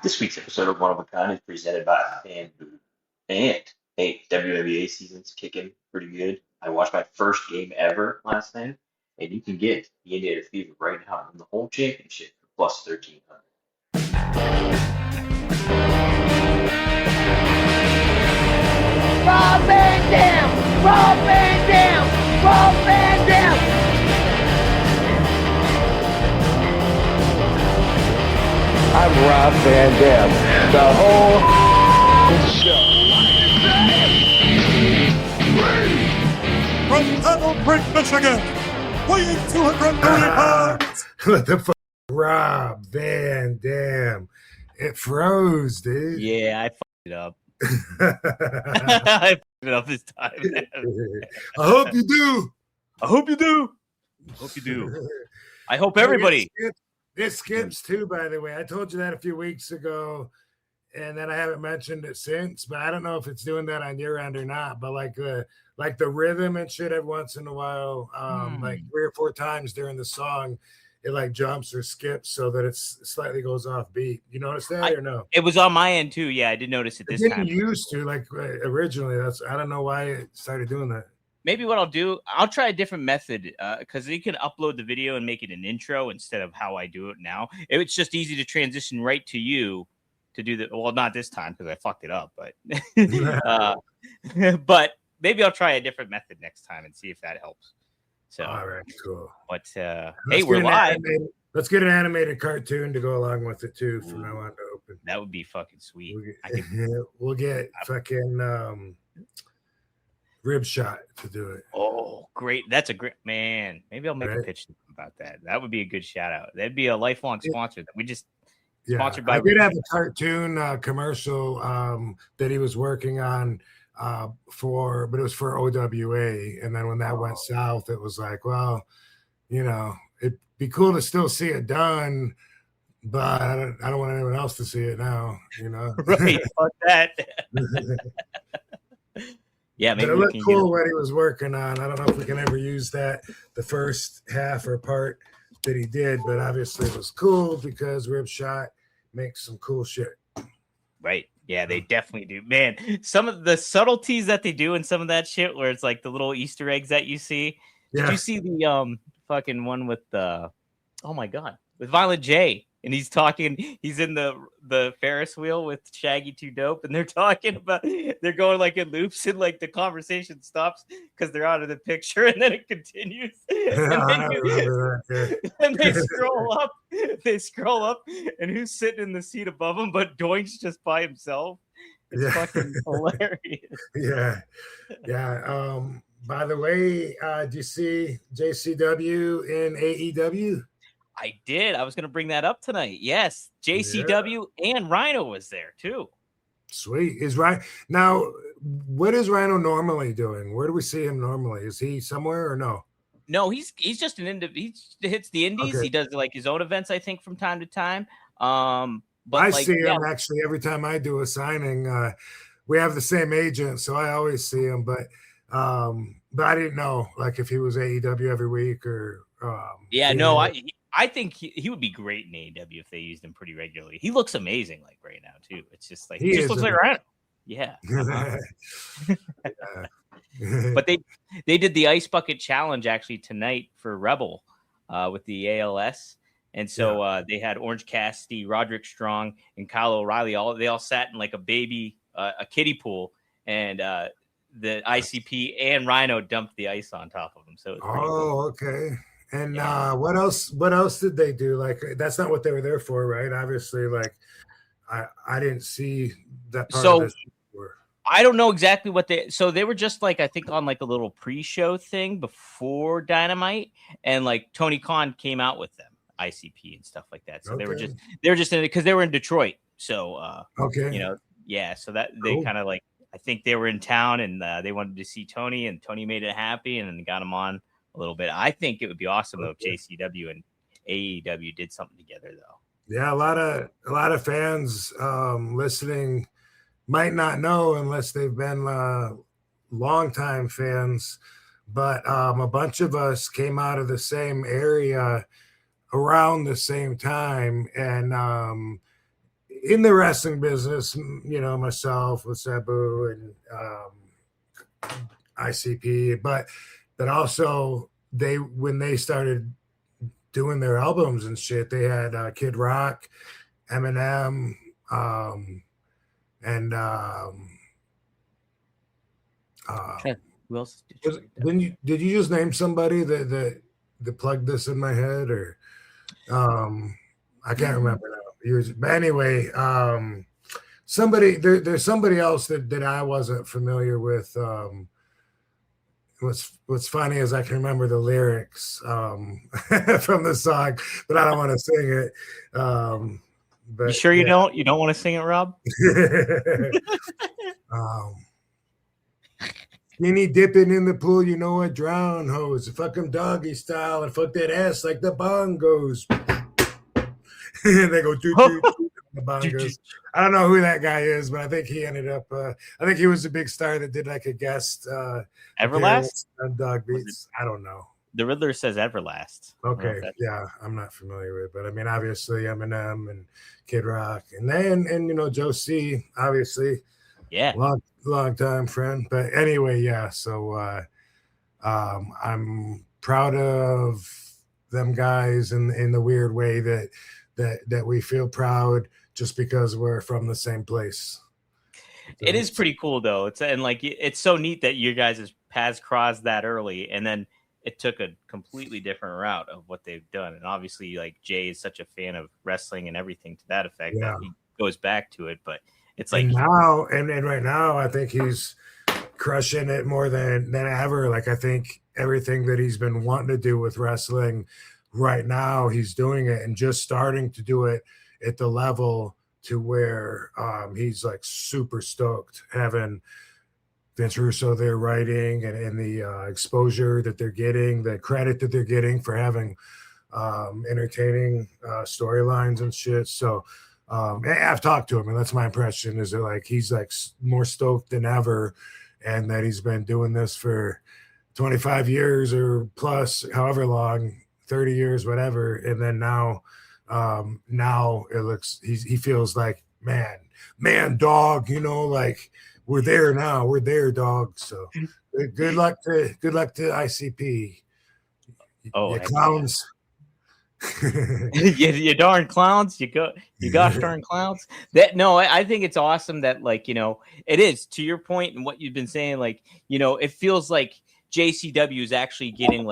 This week's episode of One of a Kind is presented by Sabu. And hey, WNBA season's kicking pretty good. I watched my first game ever last night, and you can get the Indiana Fever right now in the home championship for plus 1300. Rob Van Dam! Rob Van Dam! Rob Van Dam! I'm Rob Van Dam. The whole show. From Pebble Creek, Michigan, weighing 230 pounds. What the fuck? Rob Van Dam. It froze, dude. Yeah, I fucked it up. I fucked it up this time. I hope you do. I hope you do. Hope you do. I hope everybody. It skips too, by the way. I told you that a few weeks ago, and then I haven't mentioned it since. But I don't know if it's doing that on your end or not. But like the rhythm and shit every once in a while, like 3 or 4 times during the song, it like jumps or skips so that it slightly goes off beat. You notice that or no? It was on my end too. Yeah, I did notice it this time. Used to like originally. I don't know why it started doing that. Maybe what I'll do, I'll try a different method because you can upload the video and make it an intro instead of how I do it now. It's just easy to transition right to you to do the. Well, not this time because I fucked it up, but but maybe I'll try a different method next time and see if that helps. So all right, cool. But hey, we're live. Let's get an animated cartoon to go along with it too from now on to open. That would be fucking sweet. We'll get fucking Rib Shot to do it. Oh, great. That's a great man. Maybe I'll make a pitch about that. That would be a good shout out. That'd be a lifelong sponsor that we just sponsored by. I did have a cartoon commercial that he was working on but it was for OWA. And then when that went south, it was like, well, it'd be cool to still see it done, but I don't want anyone else to see it now, Right. Fuck that. Yeah, maybe it looked cool what he was working on. I don't know if we can ever use that, the first half or part that he did, but obviously it was cool because Rib Shot makes some cool shit. Right. Yeah, they definitely do. Man, some of the subtleties that they do in some of that shit where it's like the little Easter eggs that you see. Did you see the fucking one with with Violent J? And he's talking, he's in the Ferris wheel with Shaggy 2 Dope, and they're talking about, they're going like in loops, and like the conversation stops because they're out of the picture, and then it continues. And they scroll up, and who's sitting in the seat above him, but Doink's just by himself. It's fucking hilarious. Yeah. By the way, do you see JCW in AEW? I did. I was going to bring that up tonight. Yes, JCW and Rhino was there too. Sweet. Is Rhino now? What is Rhino normally doing? Where do we see him normally? Is he somewhere or no? No, he's just an he hits the indies. Okay. He does like his own events, I think, from time to time. But I see him actually every time I do a signing. We have the same agent, so I always see him. But I didn't know like if he was AEW every week or. I think he would be great in AEW if they used him pretty regularly. He looks amazing like right now too. It's just like he just looks like Rhino. Yeah. But they did the Ice Bucket Challenge actually tonight for Rebel with the ALS. And so they had Orange Cassidy, Roderick Strong, and Kyle O'Reilly. They all sat in like a kiddie pool, and the ICP and Rhino dumped the ice on top of them. So cool. Okay. And what else did they do? Like that's not what they were there for, right? Obviously, like I didn't see that part of this. I don't know exactly what they were just like, I think on like a little pre-show thing before Dynamite, and like Tony Khan came out with them, ICP and stuff like that. So they were just in it because they were in Detroit. So so that they kind of like, I think they were in town and they wanted to see Tony, and Tony made it happy and then got him on a little bit. I think it would be awesome though if JCW and AEW did something together though. Yeah, a lot of fans listening might not know unless they've been longtime fans, but a bunch of us came out of the same area around the same time, and in the wrestling business, you know, myself with Sabu and ICP, but also when they started doing their albums and shit, they had Kid Rock, Eminem, and Who else? did you just name somebody that plugged this in my head, or I can't remember now. But anyway, somebody there's somebody else that I wasn't familiar with. What's funny is I can remember the lyrics from the song, but I don't want to sing it. But you sure you don't? You don't want to sing it, Rob? Skinny dipping in the pool, you know what? Drown hose, fuck him doggy style, and fuck that ass like the bongos. And they go doo doo the bongos. I don't know who that guy is, but I think he ended up. I think he was a big star that did like a guest. Everlast on Dog Beats. I don't know. The Riddler says Everlast. Okay, yeah, I'm not familiar with, but I mean, obviously Eminem and Kid Rock, and then you know Joe C. Obviously, yeah, long time friend. But anyway, yeah. So I'm proud of them guys in the weird way that we feel proud just because we're from the same place. So it is pretty cool though. It's so neat that you guys' paths crossed that early, and then it took a completely different route of what they've done. And obviously, like Jay is such a fan of wrestling and everything to that effect that he goes back to it. But it's like now, and right now, I think he's crushing it more than ever. Like I think everything that he's been wanting to do with wrestling right now, he's doing it and just starting to do it at the level to where he's like super stoked having Vince Russo there writing and the exposure that they're getting, the credit that they're getting for having entertaining storylines and shit. So I've talked to him, and that's my impression, is that like he's like more stoked than ever, and that he's been doing this for 25 years or plus, however long, 30 years, whatever. And then now it looks he feels like man, dog, you know, like we're there now. We're there, dog. So good luck to ICP. Oh, you clowns. you darn clowns. You gosh darn clowns. I think it's awesome that, like, you know, it is, to your point and what you've been saying, like, you know, it feels like JCW is actually getting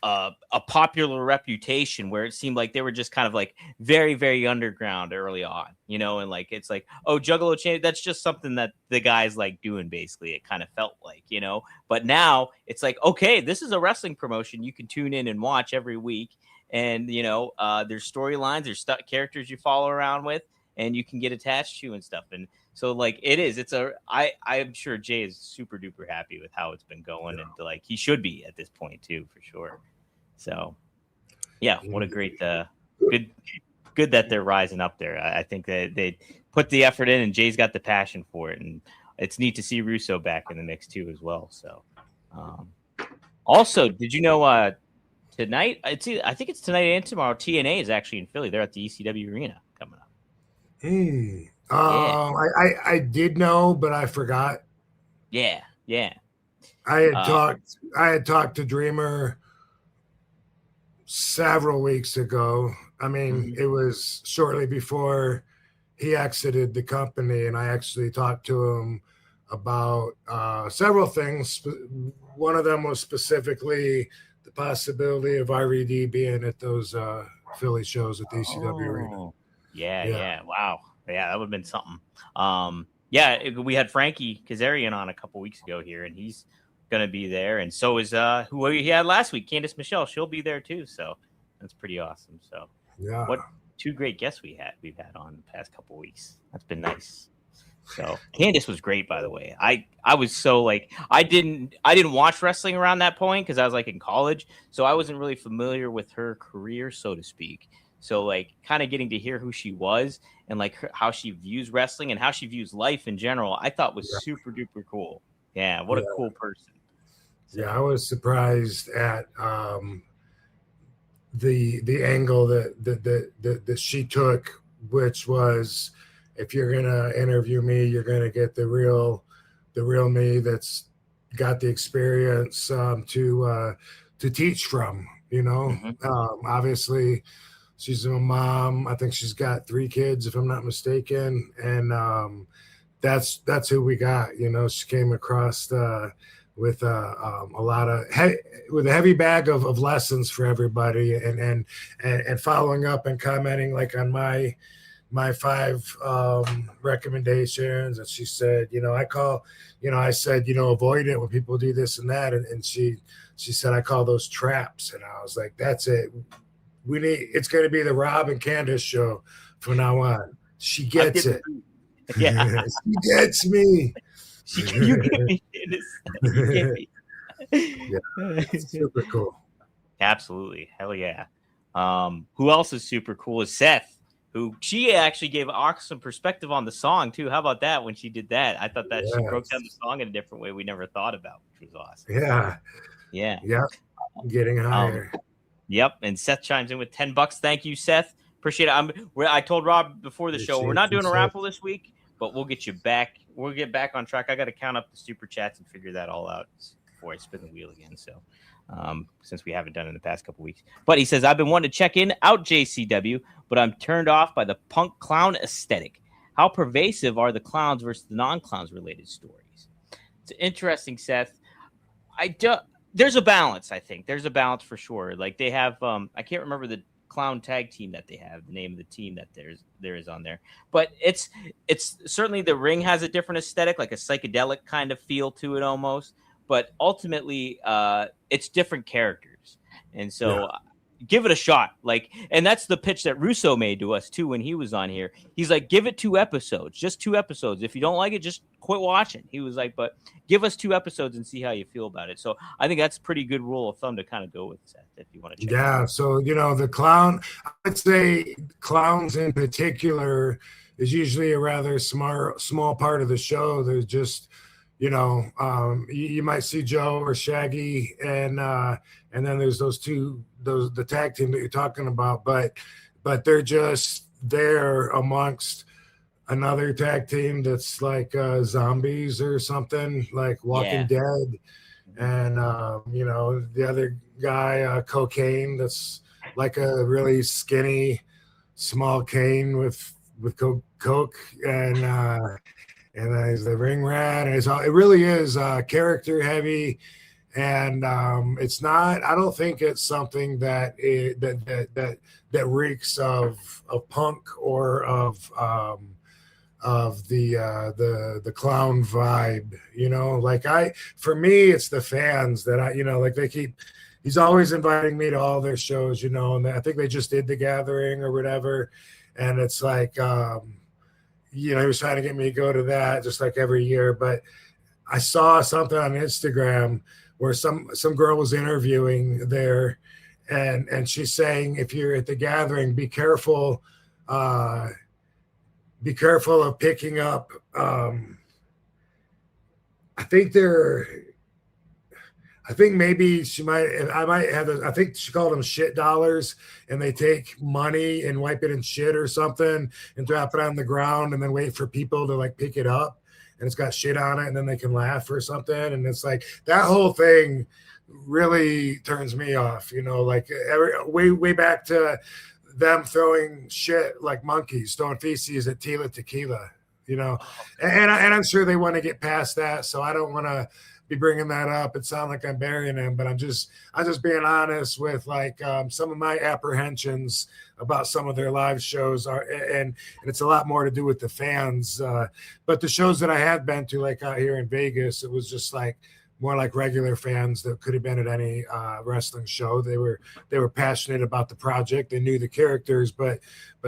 a popular reputation, where it seemed like they were just kind of like very, very underground early on, you know, and like it's like, oh, Juggalo Chain, that's just something that the guys like doing, basically. It kind of felt like, you know, but now it's like, okay, this is a wrestling promotion you can tune in and watch every week, and you know, there's storylines, there's characters you follow around with, and you can get attached to and stuff. And so like I'm sure Jay is super duper happy with how it's been going, and like he should be at this point too, for sure. So yeah, what a great good that they're rising up there. I think that they put the effort in, and Jay's got the passion for it, and it's neat to see Russo back in the mix too as well. So also, did you know tonight, I think it's tonight and tomorrow, TNA is actually in Philly. They're at the ECW Arena coming up. I did know, but I forgot. Yeah. I had talked to Dreamer several weeks ago. I mean, it was shortly before he exited the company, and I actually talked to him about several things. One of them was specifically the possibility of RVD being at those Philly shows at the ECW Arena. Yeah. Wow. Yeah, that would have been something. We had Frankie Kazarian on a couple weeks ago here, and he's going to be there. And so is who he had last week, Candice Michelle. She'll be there too. So that's pretty awesome. So yeah, what two great guests we've had on the past couple weeks. That's been nice. So Candice was great, by the way. I was so like, I didn't watch wrestling around that point because I was like in college, so I wasn't really familiar with her career, so to speak. So like kind of getting to hear who she was and like how she views wrestling and how she views life in general, I thought was super duper cool. Yeah, what a cool person. So. Yeah, I was surprised at the angle that she took which was, if you're gonna interview me, you're gonna get the real me that's got the experience to teach from. Obviously, she's a mom. I think she's got 3 kids, if I'm not mistaken, and that's who we got. She came across with a lot of with a heavy bag of lessons for everybody, and following up and commenting like on my 5 recommendations. And she said, I said, avoid it when people do this and that, and she said, I call those traps. And I was like, that's it. It's going to be the Rob and Candace show from now on. She gets it. Yeah. She gets me. You get me, Candace. You get me. Yeah, super cool. Absolutely. Hell yeah. Who else is super cool is Seth, who she actually gave awesome perspective on the song too. How about that when she did that? I thought that she broke down the song in a different way we never thought about, which was awesome. Yeah. Getting higher. Yep. And Seth chimes in with $10. Thank you, Seth. Appreciate it. I told Rob before the show, we're not doing a raffle this week, but we'll get you back. We'll get back on track. I got to count up the super chats and figure that all out before I spin the wheel again. So, since we haven't done it in the past couple weeks, but he says, I've been wanting to check out JCW, but I'm turned off by the punk clown aesthetic. How pervasive are the clowns versus the non-clowns related stories? It's interesting, Seth. There's a balance. I think there's a balance for sure. Like they have, I can't remember the clown tag team that they have, the name of the team that there is on there, but it's certainly the ring has a different aesthetic, like a psychedelic kind of feel to it almost, but ultimately it's different characters. And so give it a shot. Like, and that's the pitch that Russo made to us too when he was on here. He's like, give it 2 episodes, just 2 episodes. If you don't like it, just quit watching. He was like, but give us 2 episodes and see how you feel about it. So I think that's a pretty good rule of thumb to kind of go with, Seth, if you want to check it out. So, the clown, I would say clowns in particular is usually a rather small part of the show. There's just, you might see Joe or Shaggy, and then there's the tag team that you're talking about, but they're just there amongst another tag team that's like zombies or something, like Walking Dead, and the other guy, Cocaine, that's like a really skinny small cane with coke, and he's the ring rat, and it really is character heavy. And it's not. I don't think it's something that reeks of punk or of the clown vibe. Like for me, it's the fans that he's always inviting me to all their shows, and I think they just did the Gathering or whatever, and it's like he was trying to get me to go to that just like every year. But I saw something on Instagram where some girl was interviewing there, and she's saying, if you're at the Gathering, be careful of picking up. I think maybe I think she called them shit dollars, and they take money and wipe it in shit or something and drop it on the ground and then wait for people to like pick it up. And it's got shit on it, and then they can laugh or something. And it's like that whole thing really turns me off, like way back to them throwing shit like monkeys, throwing feces at Tila Tequila, and I'm sure they want to get past that. So I don't want to be bringing that up. It sounds like I'm burying him, but I'm just being honest with like some of my apprehensions about some of their live shows and it's a lot more to do with the fans. But the shows that I have been to, like out here in Vegas, it was just like more like regular fans that could have been at any wrestling show. They were passionate about the project. They knew the characters, but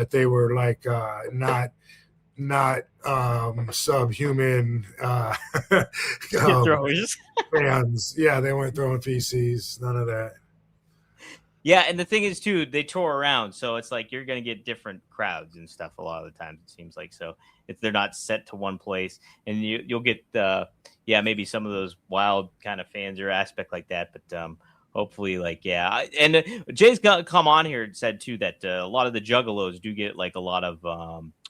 they were like not subhuman throwers. Fans. Yeah, they weren't throwing feces, none of that. Yeah, and the thing is too, they tour around, so it's like you're gonna get different crowds and stuff a lot of the times, it seems like. So they're not set to one place, and you'll get maybe some of those wild kind of fans or aspect like that. But hopefully, like, yeah. And Jay's come on here and said too that a lot of the juggalos do get like a lot of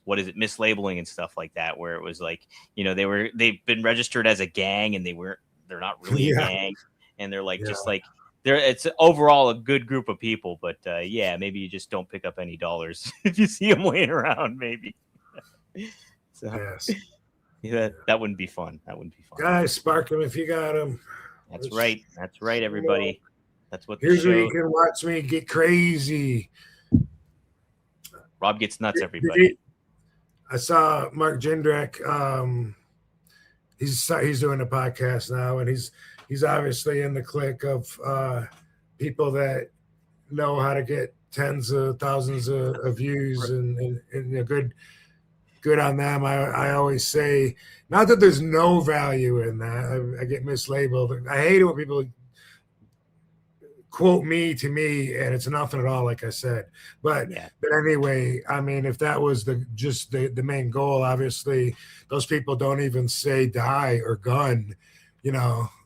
what is it, mislabeling and stuff like that, where it was like, they've been registered as a gang and they're not really a gang, and they're like just like it's overall a good group of people, but maybe you just don't pick up any dollars if you see them laying around, maybe. So that wouldn't be fun. That wouldn't be fun. Guys, spark them if you got them. That's right, everybody. That's what. Here's where you can watch me get crazy. Rob gets nuts, everybody. I saw Mark Jindrak. He's doing a podcast now, and he's obviously in the clique of people that know how to get tens of thousands of views and good on them. I always say, not that there's no value in that. I get mislabeled. I hate it when people quote me to me and it's nothing at all, like I said. But anyway, I mean, if that was the main goal, obviously those people don't even say die or gun.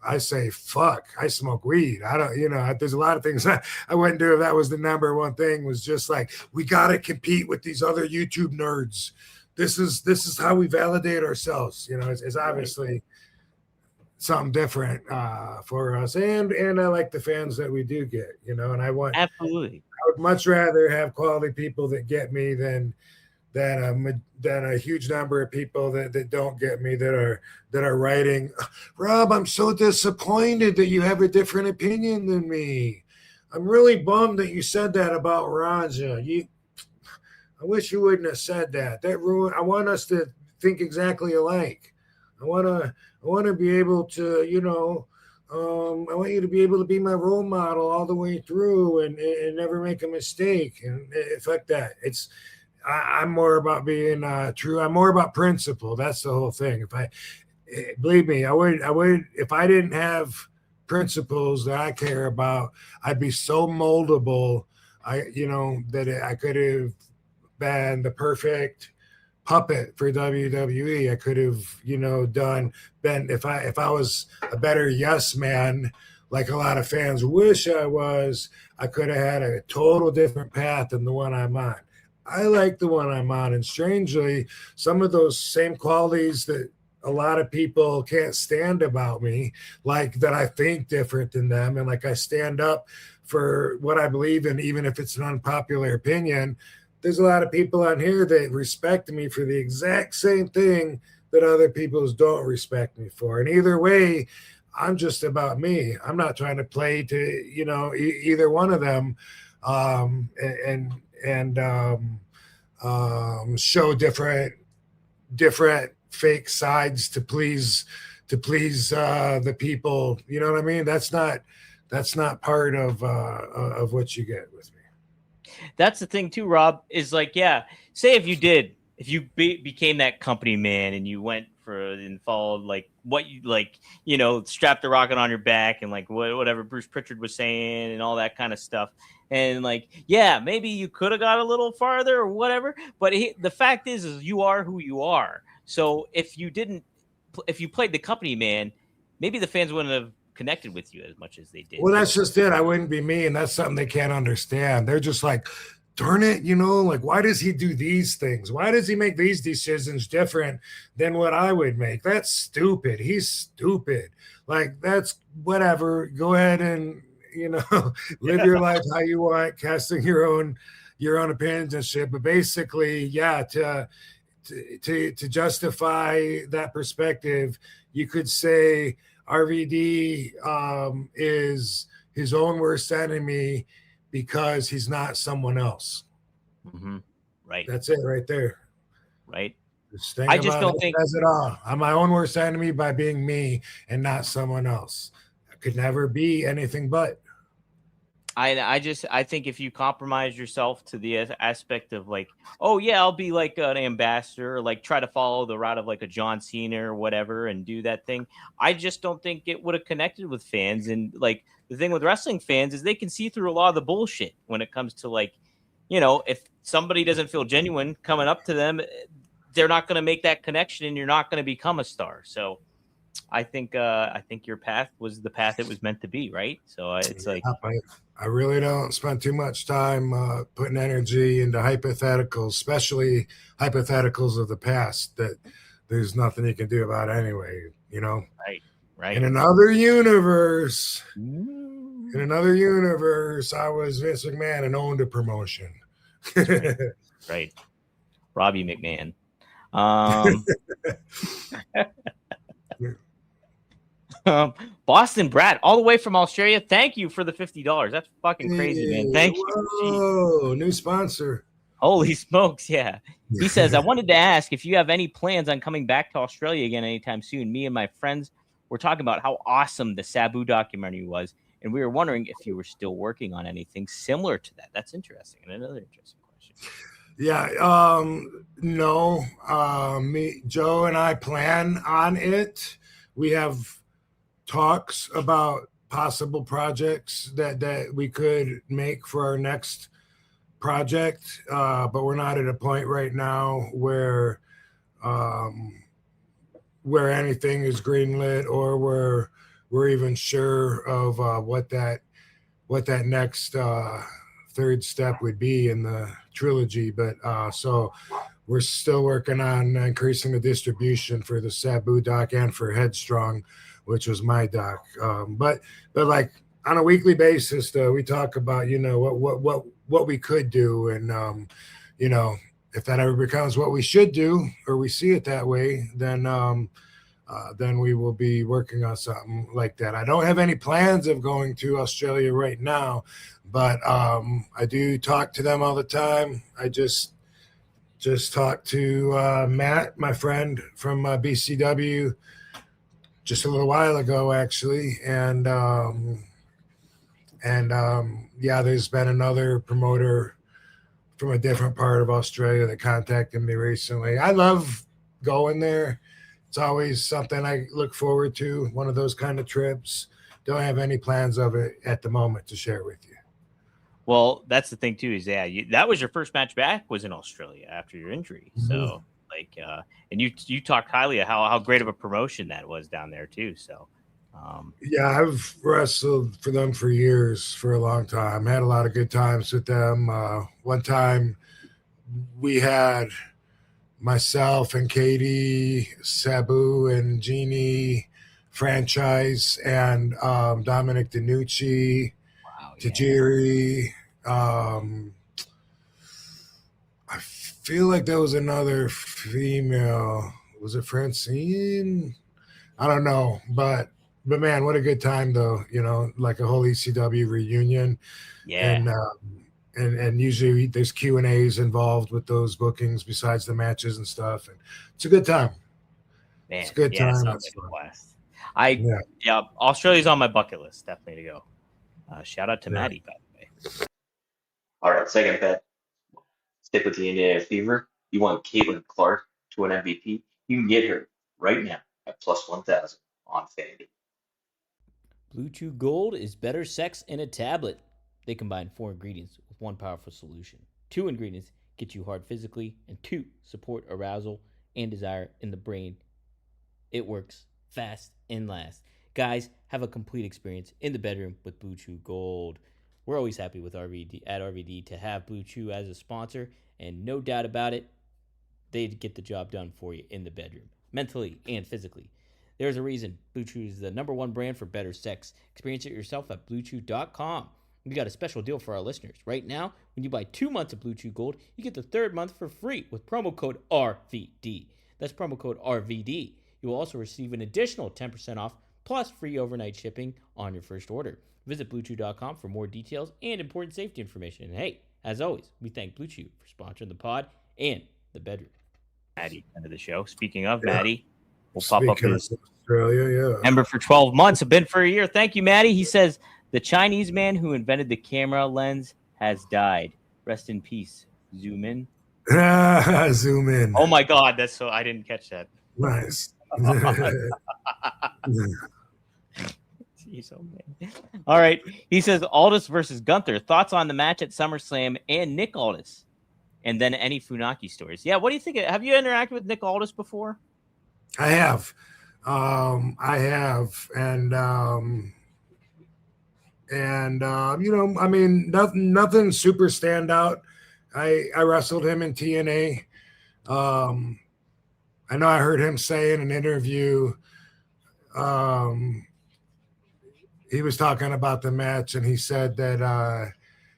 I say fuck. I smoke weed. I don't. There's a lot of things I wouldn't do if that was the number one thing. Was just like, we got to compete with these other YouTube nerds. This is how we validate ourselves. It's obviously something different for us, and I like the fans that we do get. And I absolutely. I would much rather have quality people that get me than a huge number of people that don't get me, that are writing, Rob, I'm so disappointed that you have a different opinion than me. I'm really bummed that you said that about Raja. I wish you wouldn't have said that. That ruined. I want us to think exactly alike. I want to be able to, I want you to be able to be my role model all the way through and never make a mistake. And fuck that. I'm more about being true. I'm more about principle. That's the whole thing. Believe me, I would, if I didn't have principles that I care about, I'd be so moldable. That I could have been the perfect puppet for WWE. I could have, been if I was a better yes man, like a lot of fans wish I was, I could have had a total different path than the one I'm on. I like the one I'm on, and strangely, some of those same qualities that a lot of people can't stand about me, like that I think different than them, and like I stand up for what I believe in, even if it's an unpopular opinion. There's a lot of people on here that respect me for the exact same thing that other people don't respect me for. And either way, I'm just about me. I'm not trying to play to, either one of them show different fake sides to please the people. You know what I mean? That's not part of what you get with me. That's the thing too, Rob, is like, say if you became that company man and you went and followed like what you like, strapped the rocket on your back and like whatever Bruce Pritchard was saying and all that kind of stuff. And like, maybe you could have got a little farther or whatever. But the fact is you are who you are. So if you played the company man, maybe the fans wouldn't have connected with you as much as they did. Well, that's just it. I wouldn't be me, and that's something they can't understand. They're just like, darn it, like, why does he do these things? Why does he make these decisions different than what I would make? That's stupid. He's stupid. Like, that's whatever. Go ahead and live your life how you want, casting your own opinions and shit. But basically, to justify that perspective, you could say RVD is his own worst enemy because he's not someone else. Mm-hmm. Right. That's it right there. Right. I just don't think says it all. I'm my own worst enemy by being me and not someone else. I could never be anything but. I think if you compromise yourself to the aspect of like, I'll be like an ambassador, or like try to follow the route of like a John Cena or whatever and do that thing, I just don't think it would have connected with fans. And like the thing with wrestling fans is they can see through a lot of the bullshit when it comes to like, if somebody doesn't feel genuine coming up to them, they're not going to make that connection and you're not going to become a star. So I think your path was the path it was meant to be, right? So it's like I really don't spend too much time putting energy into hypotheticals, especially hypotheticals of the past that there's nothing you can do about anyway, you know? right. In another universe, I was Vince McMahon and owned a promotion. Right. Robbie McMahon. Boston Brad, all the way from Australia. Thank you for the $50. That's fucking crazy, man. Thank you. Whoa, new sponsor. Holy smokes, yeah. He says, I wanted to ask if you have any plans on coming back to Australia again anytime soon. Me and my friends were talking about how awesome the Sabu documentary was, and we were wondering if you were still working on anything similar to that. That's interesting. And another interesting question. Yeah, no. Joe and I plan on it. We have talks about possible projects that we could make for our next project, but we're not at a point right now where anything is greenlit or we're even sure of what that next third step would be in the trilogy. But so we're still working on increasing the distribution for the Sabu doc and for Headstrong, which was my doc. But like on a weekly basis, though, we talk about, you know, what we could do. And, you know, if that ever becomes what we should do, or we see it that way, then we will be working on something like that. I don't have any plans of going to Australia right now, but I do talk to them all the time. I just talked to Matt, my friend from BCW, just a little while ago, actually, and yeah, there's been another promoter from a different part of Australia that contacted me recently. I love going there. It's always something I look forward to, one of those kind of trips. Don't have any plans of it at the moment to share with you. Well, that's the thing too, is that was your first match back was in Australia after your injury. Mm-hmm. So like, and you talked highly of how great of a promotion that was down there too. So, yeah, I've wrestled for them for years, for a long time. Had a lot of good times with them. One time we had myself and Katie, Sabu and Jeannie franchise, and Dominic DiNucci, Tajiri. I feel like there was another female. Was it Francine? I don't know, but man, what a good time though. You know, like a whole ECW reunion. Yeah. And usually there's Q&As involved with those bookings besides the matches and stuff. And it's a good time. Man, it's a good time. Sounds like a blast. Australia's on my bucket list, definitely to go. Shout out to Maddie, by the way. All right, second bet. Stick with the Indiana Fever. You want Caitlin Clark to an MVP? You can get her right now at plus 1,000 on FanDuel. Blue Chew Gold is better sex in a tablet. They combine 4 ingredients with one powerful solution. 2 ingredients get you hard physically, and 2 support arousal and desire in the brain. It works fast and lasts. Guys, have a complete experience in the bedroom with Blue Chew Gold. We're always happy with RVD to have Blue Chew as a sponsor, and no doubt about it, they get the job done for you in the bedroom, mentally and physically. There's a reason Blue Chew is the #1 brand for better sex. Experience it yourself at BlueChew.com. We got a special deal for our listeners. Right now, when you buy 2 months of Blue Chew Gold, you get the 3rd month for free with promo code RVD. That's promo code RVD. You will also receive an additional 10% off plus free overnight shipping on your first order. Visit BlueChew.com for more details and important safety information. And hey, as always, we thank Blue Chew for sponsoring the pod and the bedroom. Maddie, end of the show. Speaking of Maddie, we'll pop up his Australia, member for 12 months. I've been for a year. Thank you, Maddie. He says, the Chinese man who invented the camera lens has died. Rest in peace. Zoom in. Zoom in. Oh my God, that's so I didn't catch that. Nice. All right. He says Aldis versus Gunther. Thoughts on the match at SummerSlam and Nick Aldis, and then any Funaki stories. Yeah, what do you think? Have you interacted with Nick Aldis before? I have. I have, I mean, nothing super standout. I wrestled him in TNA. Um, I know I heard him say in an interview, um, he was talking about the match, and he said that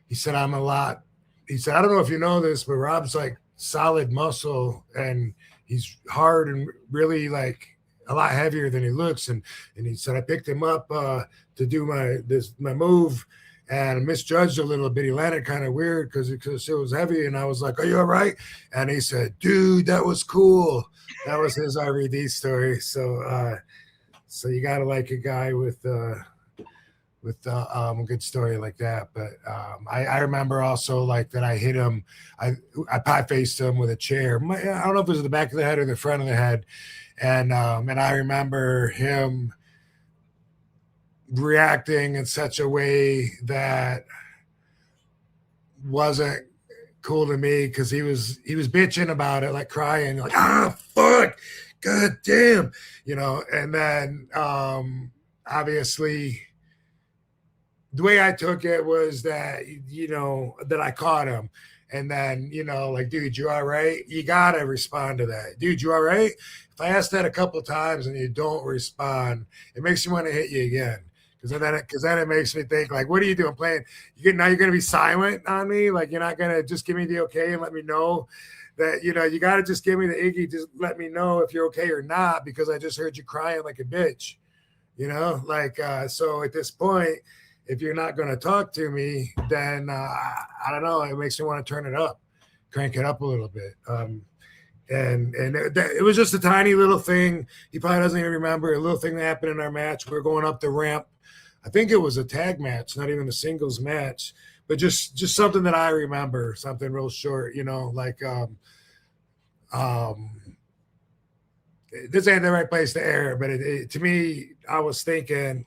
he said I'm a lot. He said I don't know if you know this, but Rob's like solid muscle, and he's hard and really like a lot heavier than he looks. And he said I picked him up to do my move. And I misjudged a little bit. He landed kind of weird because it was heavy. And I was like, "Are you all right?" And he said, "Dude, that was cool." That was his RVD story. So you got to like a guy with a good story like that. But I remember also like that I hit him. I pie faced him with a chair. I don't know if it was the back of the head or the front of the head. And I remember him reacting in such a way that wasn't cool to me because he was bitching about it, like crying, like fuck, god damn, and then obviously the way I took it was that that I caught him. And then, like, dude, you all right? You gotta respond to that. Dude, you all right? If I ask that a couple of times and you don't respond, it makes me want to hit you again. Because then it makes me think, like, what are you doing playing? Now you're gonna be silent on me? Like, you're not gonna just give me the okay and let me know that, you gotta just give me the Iggy, just let me know if you're okay or not, because I just heard you crying like a bitch. So at this point, if you're not going to talk to me, then I don't know. It makes me want to turn it up, crank it up a little bit. And it was just a tiny little thing. He probably doesn't even remember a little thing that happened in our match. We were going up the ramp. I think it was a tag match, not even a singles match, but just something that I remember, something real short. This ain't the right place to air, but to me, I was thinking,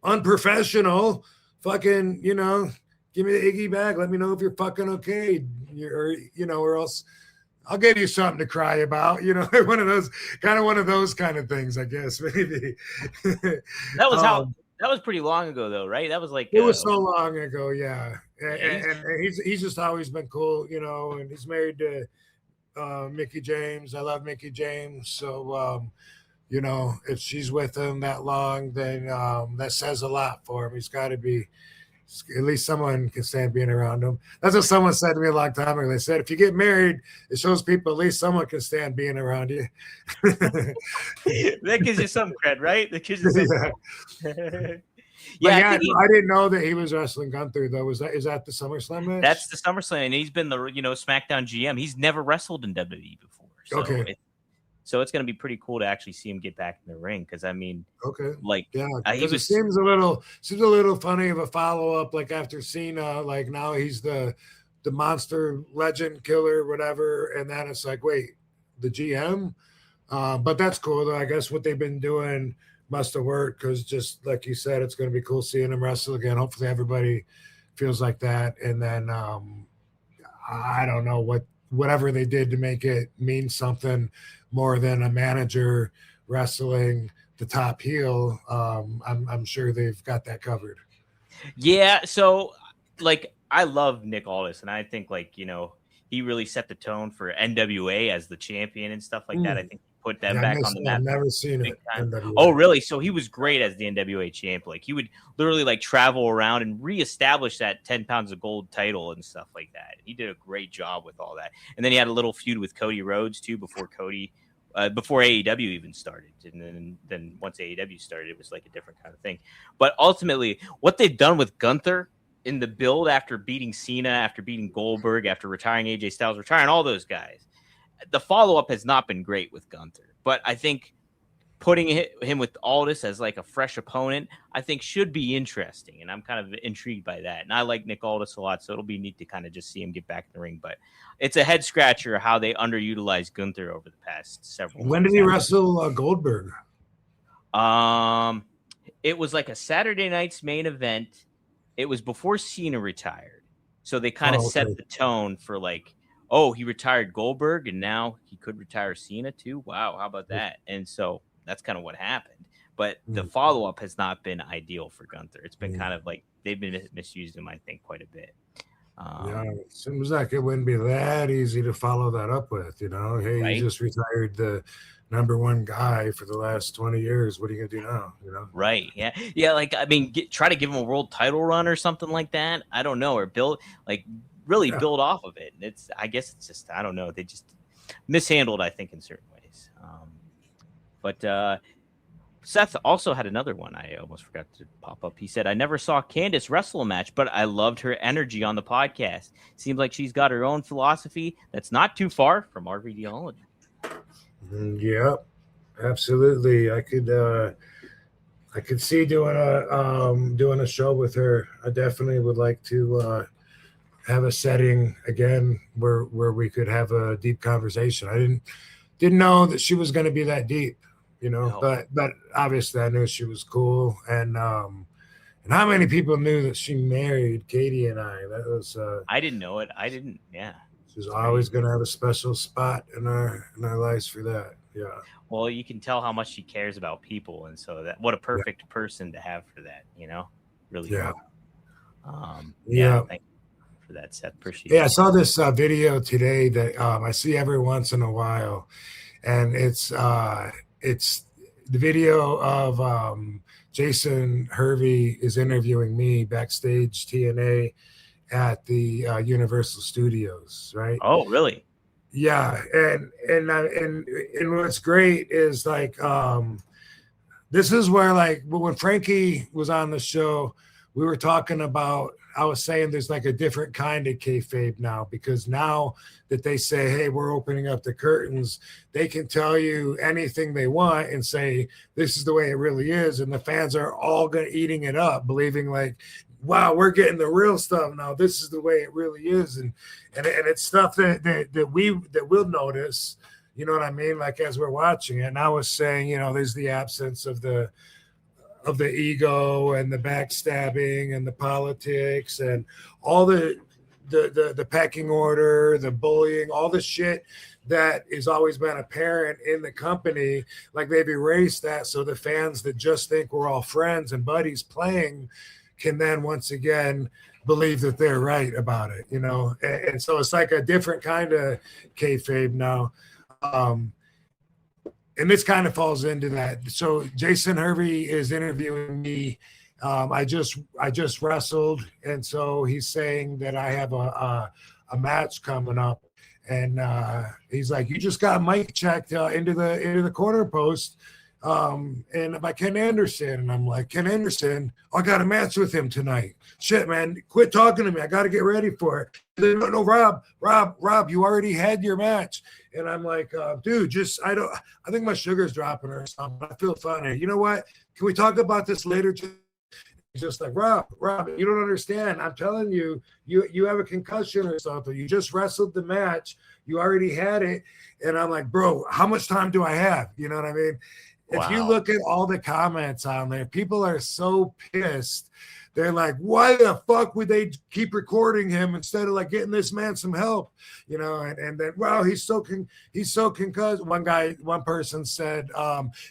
unprofessional, fucking, give me the Iggy back. Let me know if you're fucking okay. Or else I'll give you something to cry about. One of those kind of things, I guess, maybe. That was pretty long ago, though, right? That was like it was so long ago, yeah. And he's just always been cool, and he's married to Mickey James. I love Mickey James, so if she's with him that long, then that says a lot for him. He's got to be, at least someone can stand being around him. That's what someone said to me a long time ago. They said, if you get married, it shows people at least someone can stand being around you. That gives you some cred, right? That gives you some I didn't know that he was wrestling Gunther, though. Is that the SummerSlam match? That's the SummerSlam, and he's been the SmackDown GM. He's never wrestled in WWE before. So okay. So it's going to be pretty cool to actually see him get back in the ring, because I mean, it seems a little funny of a follow up, like after Cena, like now he's the monster legend killer, whatever, and then it's like, wait, the GM, but that's cool though. I guess what they've been doing must have worked, because just like you said, it's going to be cool seeing him wrestle again. Hopefully everybody feels like that, and then I don't know whatever they did to make it mean something more than a manager wrestling the top heel. I'm sure they've got that covered. Yeah. So like, I love Nick Aldis, and I think he really set the tone for NWA as the champion and stuff like that. I think he put them back on the map. I've never seen it. Oh, really? So he was great as the NWA champ. Like, he would literally travel around and reestablish that 10 pounds of gold title and stuff like that. He did a great job with all that. And then he had a little feud with Cody Rhodes too before AEW even started. And then once AEW started, it was like a different kind of thing. But ultimately, what they've done with Gunther in the build after beating Cena, after beating Goldberg, after retiring AJ Styles, retiring all those guys, the follow-up has not been great with Gunther. But I think putting him with Aldis as like a fresh opponent, I think should be interesting. And I'm kind of intrigued by that. And I like Nick Aldis a lot, so it'll be neat to kind of just see him get back in the ring. But it's a head scratcher how they underutilized Gunther over the past several months. When did he wrestle Goldberg? It was like a Saturday night's main event. It was before Cena retired. So they kind of set the tone for like, oh, he retired Goldberg and now he could retire Cena too. Wow, how about that? And so That's kind of what happened. But the follow up has not been ideal for Gunther. It's been kind of like they've been misused him, I think, quite a bit. Yeah, it seems like it wouldn't be that easy to follow that up with. Hey, right? you just retired the number one guy for the last 20 years. What are you gonna do now? Right? Yeah. Like I mean, try to give him a world title run or something like that. I don't know, or build build off of it. And I guess it's just I don't know. They just mishandled, I think, in certain ways. But Seth also had another one I almost forgot to pop up. He said, I never saw Candice wrestle a match, but I loved her energy on the podcast. Seems like she's got her own philosophy that's not too far from our ideology. Yeah, absolutely. I could see doing a show with her. I definitely would like to have a setting again where we could have a deep conversation. I didn't know that she was going to be that deep. No. But obviously I knew she was cool, and how many people knew that she married Katie and I? That was I didn't know it. I didn't. Yeah, she's always going to have a special spot in our lives for that. Yeah. Well, you can tell how much she cares about people, and so what a perfect person to have for that. Really. Yeah. Cool. Yeah. Thank you for that, Seth. Appreciate it. Yeah, I saw this video today that I see every once in a while, and it's the video of Jason Hervey is interviewing me backstage TNA at the Universal Studios, right? Oh, really? Yeah, and what's great is this is where when Frankie was on the show, we were talking about. I was saying there's a different kind of kayfabe now, because now that they say, hey, we're opening up the curtains, they can tell you anything they want and say, this is the way it really is. And the fans are all eating it up, believing wow, we're getting the real stuff now. This is the way it really is. And it's stuff that we'll notice, you know what I mean? As we're watching it. And I was saying, there's the absence of the ego and the backstabbing and the politics and all the pecking order, the bullying, all the shit that has always been apparent in the company. They've erased that, so the fans that just think we're all friends and buddies playing can then once again believe that they're right about it, and so it's a different kind of kayfabe now. And this kind of falls into that. So Jason Hervey is interviewing me. I just wrestled, and so he's saying that I have a match coming up, and he's like, "You just got mic checked into the corner post, and by Ken Anderson." And I'm like, "Ken Anderson? I got a match with him tonight. Shit, man, quit talking to me. I got to get ready for it." No, Rob, you already had your match. And I'm like, dude, I think my sugar's dropping or something. I feel funny. You know what? Can we talk about this later? Just like, Rob, you don't understand. I'm telling you, you have a concussion or something. You just wrestled the match. You already had it. And I'm like, bro, how much time do I have? You know what I mean? Wow. If you look at all the comments on there, people are so pissed. They're like, why the fuck would they keep recording him instead of getting this man some help? And then, wow, he's so concussed. One person said,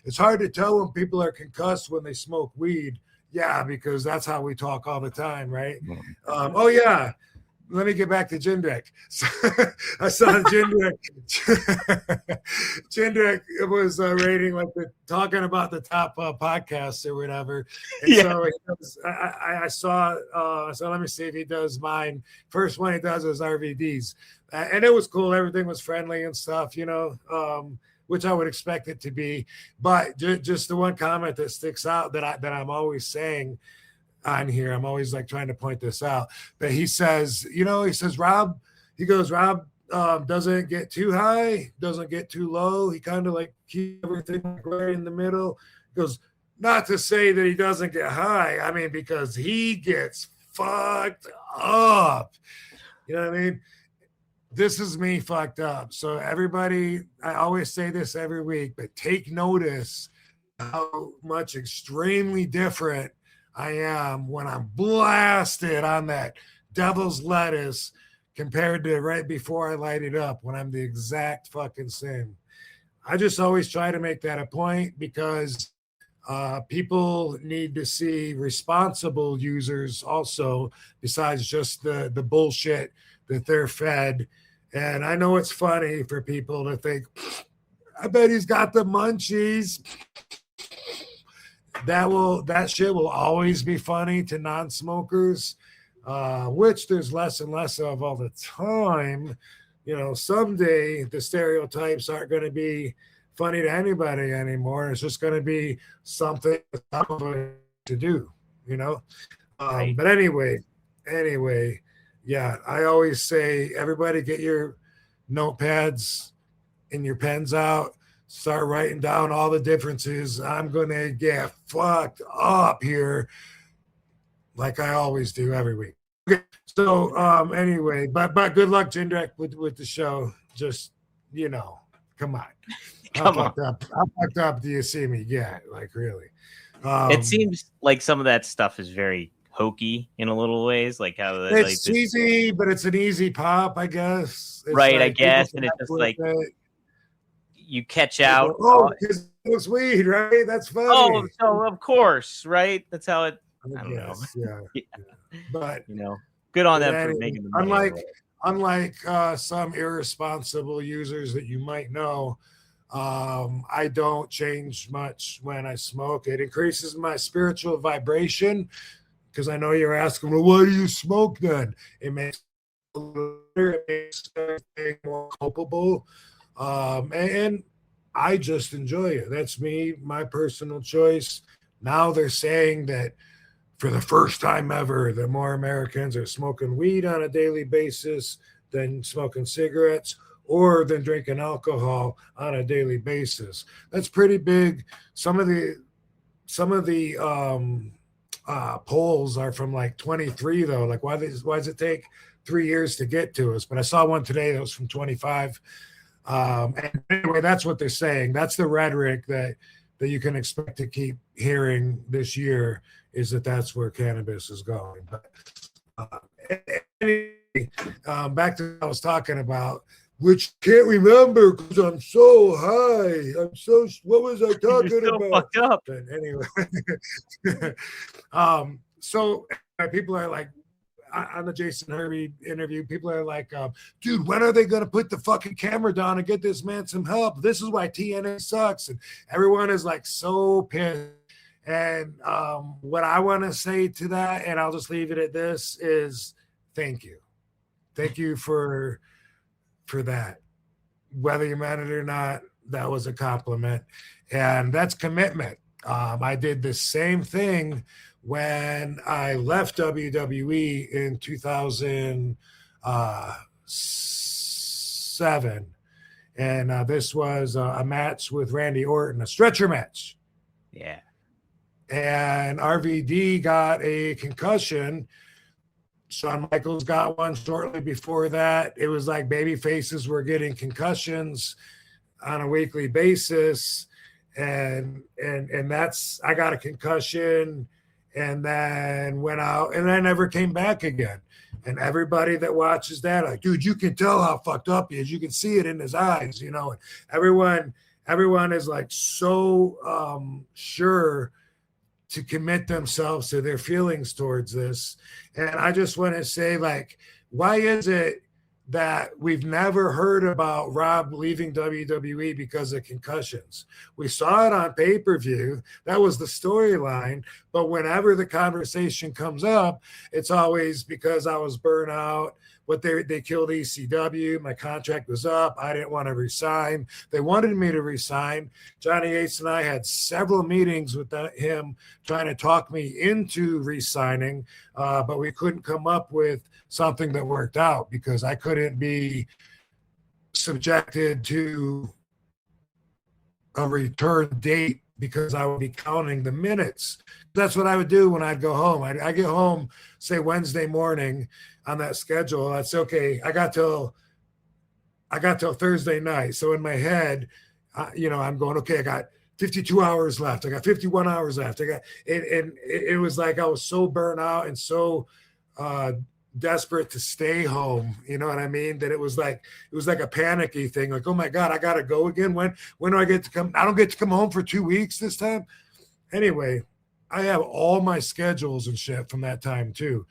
it's hard to tell when people are concussed when they smoke weed. Yeah, because that's how we talk all the time, right? Oh, yeah. Let me get back to Jindrak. So, I saw Jindrak. Jindrak was rating talking about the top podcasts or whatever. And so I saw. So let me see if he does mine. First one he does is RVD's, and it was cool. Everything was friendly and stuff, which I would expect it to be. But just the one comment that sticks out that I'm always saying on here, I'm always trying to point this out, but he says, Rob doesn't get too high, doesn't get too low. He kind of keeps everything right in the middle. He goes, not to say that he doesn't get high. I mean, because he gets fucked up. You know what I mean? This is me fucked up. So everybody, I always say this every week, but take notice how much extremely different I am when I'm blasted on that devil's lettuce compared to right before I light it up, when I'm the exact fucking same. I just always try to make that a point because people need to see responsible users also, besides just the bullshit that they're fed. And I know it's funny for people to think, I bet he's got the munchies. That shit will always be funny to non-smokers, which there's less and less of all the time. You know, someday the stereotypes aren't going to be funny to anybody anymore. It's just going to be something to do, you know. Right. But anyway, yeah, I always say, everybody get your notepads and your pens out. Start writing down all the differences. I'm going to get fucked up here like I always do every week. Okay, so anyway, but good luck, Jindrak, with the show. Just, you know, come on. Come on. How fucked up do you see me get? Like, really? It seems like some of that stuff is very hokey in a little ways, like how it's like cheesy, but it's an easy pop, I guess. It's right, like I guess, and it's just like you catch out. Because it's weed, right? That's funny. Oh, so of course, right? That's how it. I don't know. Yeah. But you know, good on them for making the money. Unlike some irresponsible users that you might know, I don't change much when I smoke. It increases my spiritual vibration, because I know you're asking, well, why do you smoke then? It makes everything more culpable. And I just enjoy it. That's me, my personal choice. Now they're saying that for the first time ever, that more Americans are smoking weed on a daily basis than smoking cigarettes or than drinking alcohol on a daily basis. That's pretty big. Some of the polls are from like 23 though. Like, why does it take 3 years to get to us? But I saw one today that was from 25. And anyway, that's what they're saying. That's the rhetoric that you can expect to keep hearing this year, is that's where cannabis is going. But anyway, back to what I was talking about, which can't remember because I'm so high. What was I talking about? Fucked up. But anyway, so people are like, on the Jason Hervey interview, people are like, dude, when are they going to put the fucking camera down and get this man some help? This is why TNA sucks. And everyone is like so pissed. And what I want to say to that, and I'll just leave it at this, is thank you. Thank you for that. Whether you meant it or not, that was a compliment. And that's commitment. I did the same thing when I left WWE in 2007. And this was a match with Randy Orton, a stretcher match. Yeah. And RVD got a concussion. Shawn Michaels got one shortly before that. It was like baby faces were getting concussions on a weekly basis. And that's, I got a concussion and then went out and I never came back again. And everybody that watches that, like, dude, you can tell how fucked up he is. You can see it in his eyes, you know. Everyone is like so sure to commit themselves to their feelings towards this. And I just want to say, like, why is it that we've never heard about Rob leaving WWE because of concussions? We saw it on pay-per-view. That was the storyline. But whenever the conversation comes up, it's always because I was burnt out. They killed ECW. My contract was up. I didn't want to resign. They wanted me to resign. Johnny Yates and I had several meetings with him trying to talk me into resigning, but we couldn't come up with something that worked out because I couldn't be subjected to a return date because I would be counting the minutes. That's what I would do when I'd go home. I get home, say Wednesday morning on that schedule. That's okay. I got till Thursday night. So in my head, I'm going, okay, I got 52 hours left. I got 51 hours left. I got it. And it was like I was so burnt out and so desperate to stay home. You know what I mean? That it was like a panicky thing. Like, oh my God, I gotta go again. When do I get to come? I don't get to come home for 2 weeks this time. Anyway, I have all my schedules and shit from that time too.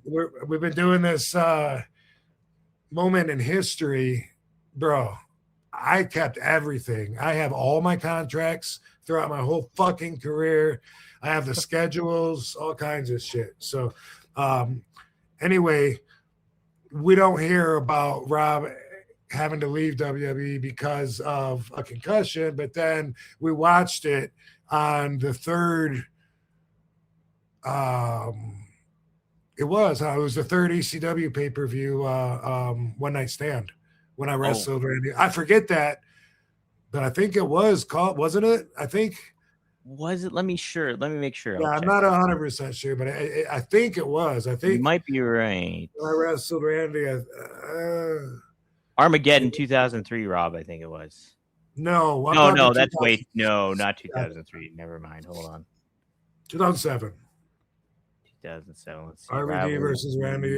We've been doing this moment in history, bro. I kept everything. I have all my contracts throughout my whole fucking career. I have the schedules, all kinds of shit. So, anyway, we don't hear about Rob having to leave WWE because of a concussion, but then we watched it on the third. It was the third ECW pay-per-view One Night Stand when I wrestled Randy. I forget that, but I think it was called, wasn't it? I think. Was it? Let me make sure. Yeah, I'm not 100% sure, but I think it was. I think you might be right. I wrestled Randy. Armageddon 2003, Rob. I think it was. No, that's not 2003. Never mind. Hold on. 2007. 2007. Let's see. RVD versus Randy.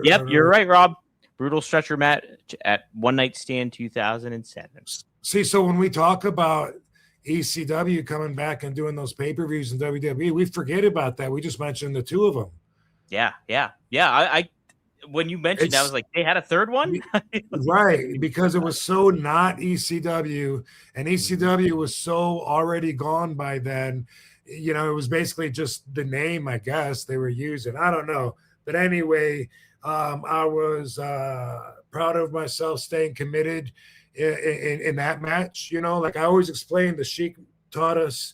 Yep, you're right, Rob. Brutal stretcher match at One Night Stand 2007. See, so when we talk about ECW coming back and doing those pay-per-views in WWE, we forget about that. We just mentioned the two of them. Yeah. I when you mentioned that, I was like, they had a third one? Right, because it was so not ECW, and ECW was so already gone by then. You know, it was basically just the name, I guess, they were using. I don't know. But anyway, I was proud of myself staying committed in that match. You know, like I always explained, the Sheik taught us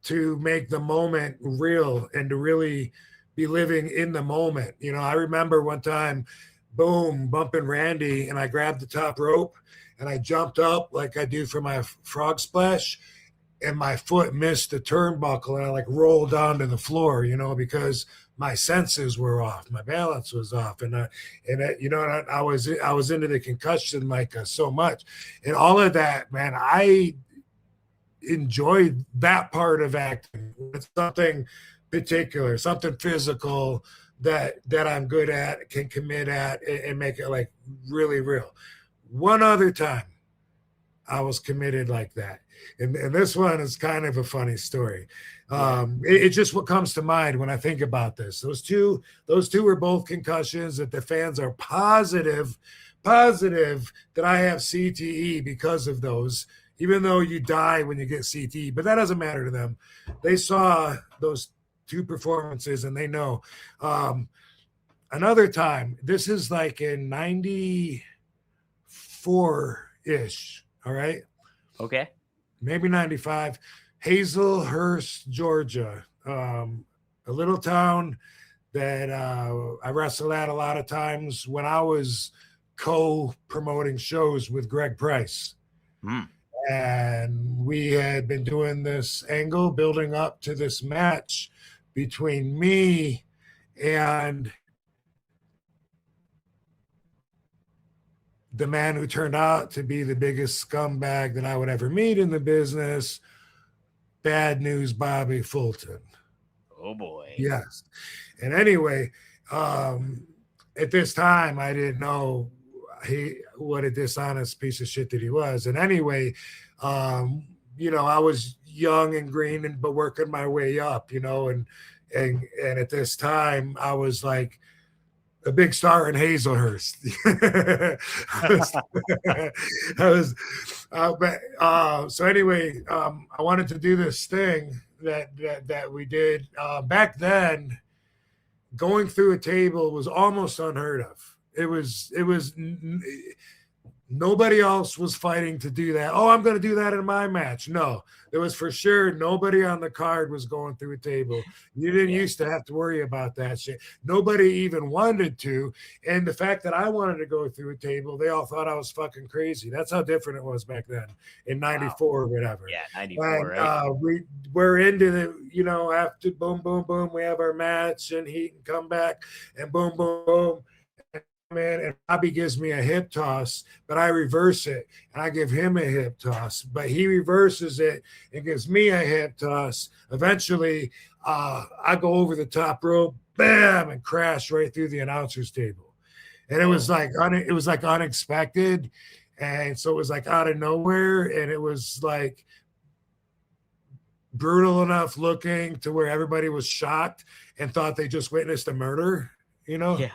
to make the moment real and to really be living in the moment. You know, I remember one time, boom, bumping Randy, and I grabbed the top rope and I jumped up like I do for my frog splash, and my foot missed the turnbuckle and I like rolled onto the floor, you know, because my senses were off, my balance was off, and you know, I was into the concussion like so much, and all of that, man. I enjoyed that part of acting. It's something particular, something physical that I'm good at, can commit at, and make it like really real. One other time I was committed like that. And this one is kind of a funny story. It's just what comes to mind when I think about this. Those two were both concussions that the fans are positive that I have CTE because of those, even though you die when you get CTE, but that doesn't matter to them. They saw those two performances and they know. Another time, this is like in 94-ish, all right? Okay. Maybe 95, Hazelhurst, Georgia, a little town that I wrestled at a lot of times when I was co-promoting shows with Greg Price. And we had been doing this angle, building up to this match between me and the man who turned out to be the biggest scumbag that I would ever meet in the business, Bad News Bobby Fulton. Oh, boy. Yes. And anyway, at this time, I didn't know what a dishonest piece of shit that he was. And anyway, you know, I was young and green, but working my way up, you know, and at this time, I was like a big star in Hazelhurst. So anyway, I wanted to do this thing that we did back then. Going through a table was almost unheard of. It was nobody else was fighting to do that. Oh, I'm going to do that in my match. No, there was for sure nobody on the card was going through a table. You didn't used to have to worry about that shit. Nobody even wanted to. And the fact that I wanted to go through a table, they all thought I was fucking crazy. That's how different it was back then in 94 or whatever. Yeah, 94, and, right? We're into the, you know, after boom, boom, boom, we have our match and Heat and come back and boom, boom, boom. Man, and Bobby gives me a hip toss, but I reverse it and I give him a hip toss, but he reverses it and gives me a hip toss. Eventually, I go over the top rope, bam, and crashed right through the announcer's table. And it was like unexpected. And so it was like out of nowhere. And it was like brutal enough looking to where everybody was shocked and thought they just witnessed a murder, you know? Yeah.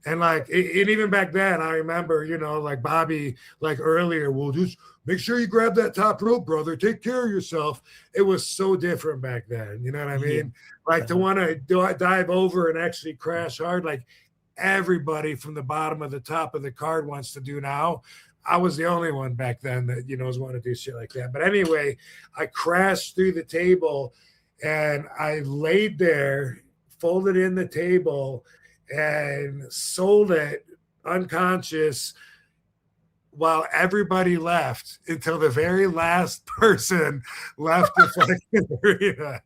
And like, and even back then, I remember, you know, like Bobby, like earlier, well, just make sure you grab that top rope, brother. Take care of yourself. It was so different back then. You know what I mean? Yeah. Like to want to dive over and actually crash hard, like everybody from the bottom of the top of the card wants to do now. I was the only one back then that, you know, was wanting to do shit like that. But anyway, I crashed through the table and I laid there, folded in the table, and sold it unconscious while everybody left until the very last person left the fucking arena.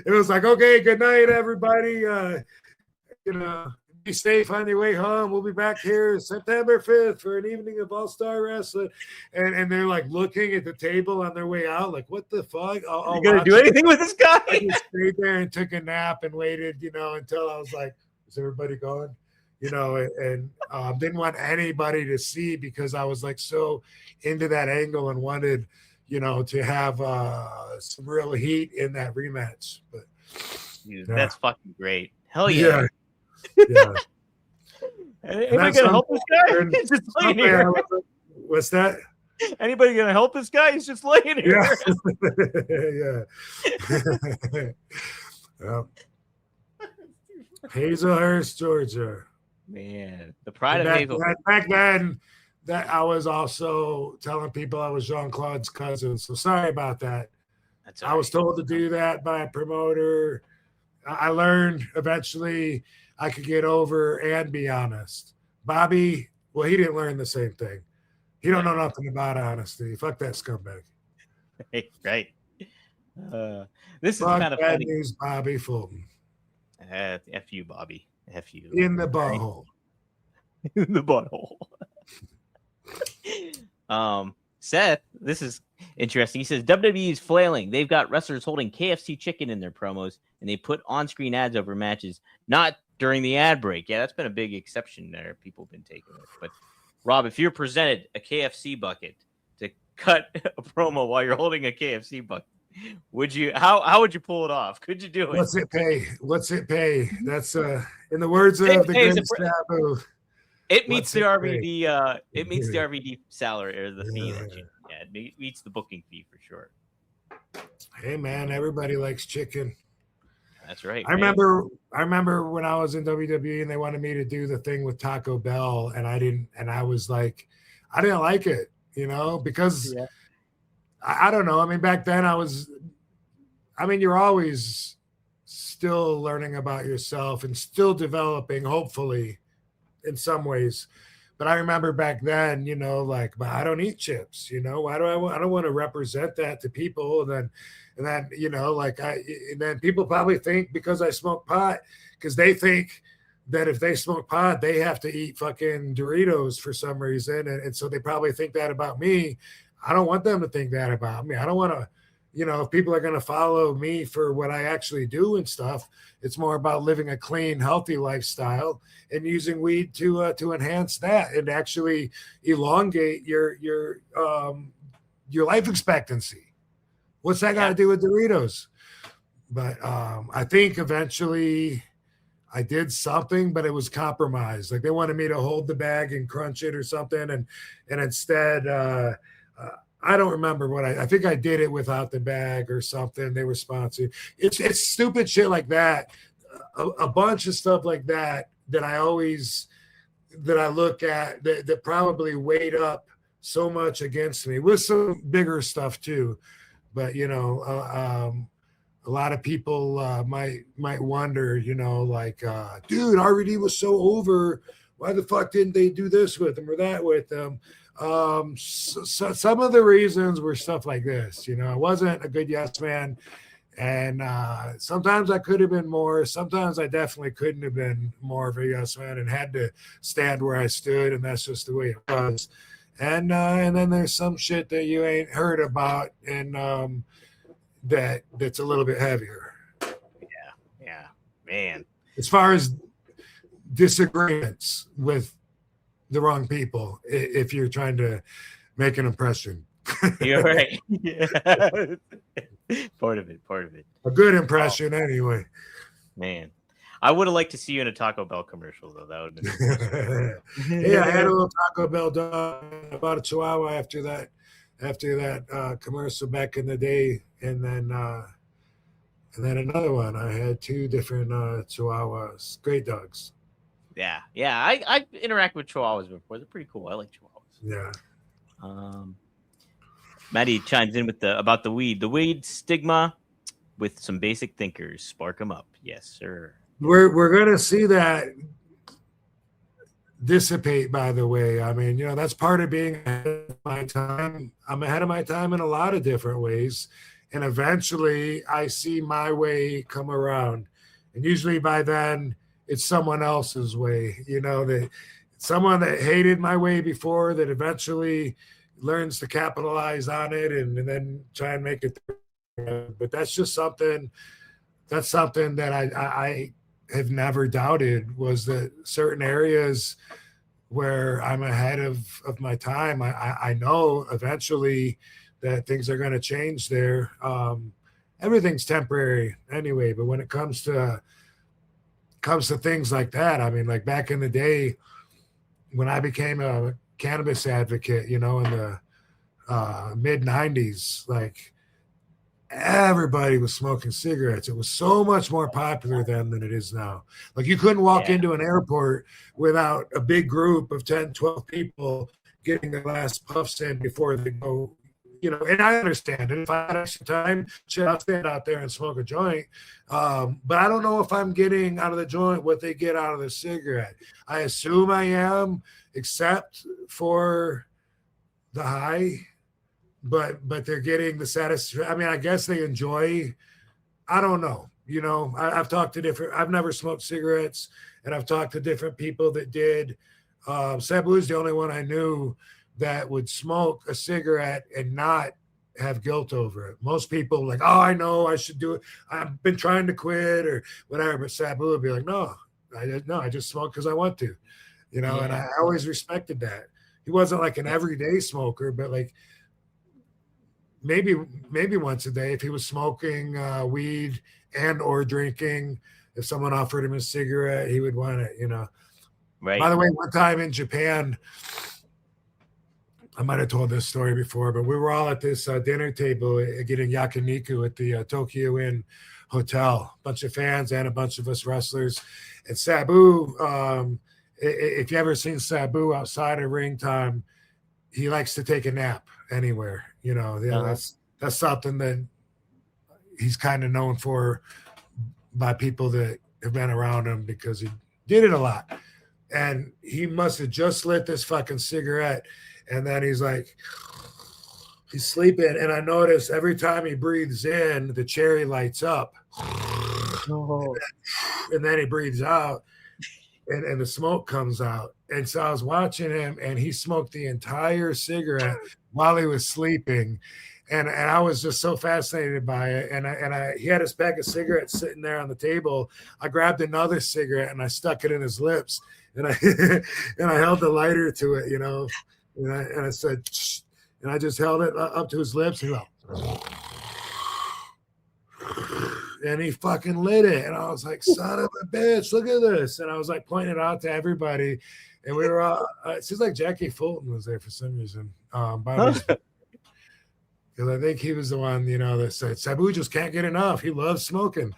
It was like, okay, good night, everybody. You know, be safe on your way home. We'll be back here September 5th for an evening of all-star wrestling. And they're like looking at the table on their way out, like, what the fuck? You gonna do anything with this guy? I just stayed there and took a nap and waited, you know, until I was like, is everybody gone? You know, and didn't want anybody to see because I was like so into that angle and wanted, you know, to have some real heat in that rematch. But dude, that's fucking great. Hell yeah. Yeah. Anybody gonna help this guy? He's just laying here. What's that? Anybody gonna help this guy? He's just laying here. Yeah. Yeah. Hazelhurst, Georgia. Man, the pride of Hazelhurst. Back then, that I was also telling people I was Jean-Claude's cousin. So sorry about that. I was told to do that by a promoter. I learned eventually I could get over and be honest. Bobby, well, he didn't learn the same thing. He don't know nothing about honesty. Fuck that scumbag. Right. This is kind of bad funny. news, Bobby Fulton. F you, Bobby. F you. In the butthole. In the butthole. Seth, this is interesting. He says WWE is flailing. They've got wrestlers holding KFC chicken in their promos, and they put on-screen ads over matches, not during the ad break. Yeah, that's been a big exception there. People have been taking it. But Rob, if you're presented a KFC bucket to cut a promo while you're holding a KFC bucket, would you? How would you pull it off? Could you do it? What's it pay? What's it pay? That's in the words of the great Sabu. It meets the RVD. It meets the RVD salary or the fee that you. Yeah, it meets the booking fee for sure. Hey man, everybody likes chicken. That's right. I remember when I was in WWE and they wanted me to do the thing with Taco Bell, and I didn't. And I was like, I didn't like it, you know, because I don't know. I mean, back then you're always still learning about yourself and still developing, hopefully, in some ways. But I remember back then, you know, like, but I don't eat chips, you know, I don't want to represent that to people. And then, you know, like and then people probably think because I smoke pot, because they think that if they smoke pot, they have to eat fucking Doritos for some reason. And so they probably think that about me. I don't want them to think that about me. I don't want to, you know, if people are going to follow me for what I actually do and stuff, it's more about living a clean, healthy lifestyle and using weed to enhance that and actually elongate your life expectancy. What's that got to do with Doritos? But I think eventually I did something, but it was compromised. Like they wanted me to hold the bag and crunch it or something, and instead. I don't remember what I think I did it without the bag or something. They were sponsored. It's stupid shit like that. A bunch of stuff like that I look at that probably weighed up so much against me with some bigger stuff too. But, you know, a lot of people might wonder, you know, like, dude, RVD was so over. Why the fuck didn't they do this with him or that with them? So some of the reasons were stuff like this, you know, I wasn't a good yes man, and sometimes I could have been more. Sometimes I definitely couldn't have been more of a yes man and had to stand where I stood, and that's just the way it was. And then there's some shit that you ain't heard about, and that's a little bit heavier. Yeah, man. As far as disagreements with the wrong people, if you're trying to make an impression. You're right. Yeah. Part of it. A good impression, anyway. Man, I would have liked to see you in a Taco Bell commercial, though. That would have been Yeah, I had a little Taco Bell dog, about a Chihuahua after that commercial back in the day, and then another one. I had 2 different Chihuahuas, great dogs. Yeah. I interact with Chihuahuas before. They're pretty cool. I like Chihuahuas. Yeah. Maddie chimes in with about the weed stigma with some basic thinkers. Spark them up. Yes, sir. We're gonna see that dissipate, by the way. I mean, that's part of being ahead of my time. I'm ahead of my time in a lot of different ways, and eventually I see my way come around, and usually by then it's someone else's way. That someone that hated my way before that eventually learns to capitalize on it and then try and make it. But that's just something that I have never doubted, was that certain areas where I'm ahead of my time, I know eventually that things are going to change there. Everything's temporary anyway, but when it comes to things like that, I mean, like back in the day when I became a cannabis advocate, in the mid 90s, like everybody was smoking cigarettes. It was so much more popular then than it is now. Like you couldn't walk into an airport without a big group of 10, 12 people getting their last puffs in before they go, and I understand it. If I had extra time, shit, I'll stand out there and smoke a joint. But I don't know if I'm getting out of the joint what they get out of the cigarette. I assume I am, except for the high, but they're getting the satisfaction. I mean, I guess they enjoy. I don't know. I've talked to I've never smoked cigarettes, and I've talked to different people that did. Sabu is the only one I knew that would smoke a cigarette and not have guilt over it. Most people like, oh, I know I should do it. I've been trying to quit or whatever. But Sabu would be like, no, I just smoke because I want to, and I always respected that. He wasn't like an everyday smoker, but like maybe once a day if he was smoking weed and or drinking, if someone offered him a cigarette, he would want it, Right. By the way, one time in Japan, I might have told this story before, but we were all at this dinner table getting yakiniku at the Tokyo Inn Hotel. A bunch of fans and a bunch of us wrestlers. And Sabu, if you ever seen Sabu outside of ring time, he likes to take a nap anywhere. That's something that he's kind of known for by people that have been around him because he did it a lot. And he must have just lit this fucking cigarette. And then he's sleeping. And I notice every time he breathes in, the cherry lights up. Oh. And then he breathes out and the smoke comes out. And so I was watching him and he smoked the entire cigarette while he was sleeping. And I was just so fascinated by it. And he had his pack of cigarettes sitting there on the table. I grabbed another cigarette and I stuck it in his lips. And I held the lighter to it, and I said, shh, and I just held it up to his lips. And he fucking lit it. And I was like, son of a bitch, look at this. And I was like pointing it out to everybody. And we were all, it seems like Jackie Fulton was there for some reason. Because I think he was the one, that said, Sabu just can't get enough. He loves smoking.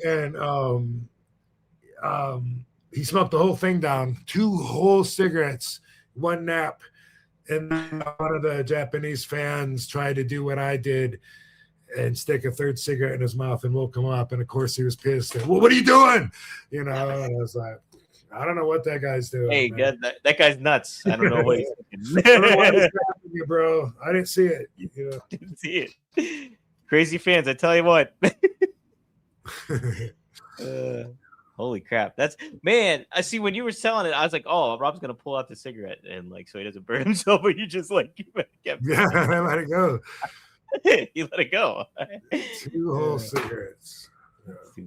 And he smoked the whole thing down, 2 whole cigarettes, 1 nap. And then one of the Japanese fans tried to do what I did and stick a 3rd cigarette in his mouth and woke him up. And of course he was pissed. Well, what are you doing? And I was like, I don't know what that guy's doing. Hey, God, that guy's nuts. I don't know what he's thinking. I don't know what he's happening, you, bro. I didn't see it. Didn't see it. Crazy fans, I tell you what. Holy crap. That's, man, I see when you were selling it, I was like, oh, Rob's going to pull out the cigarette and so he doesn't burn himself, but you just kept I let it go. You let it go. 2 whole cigarettes.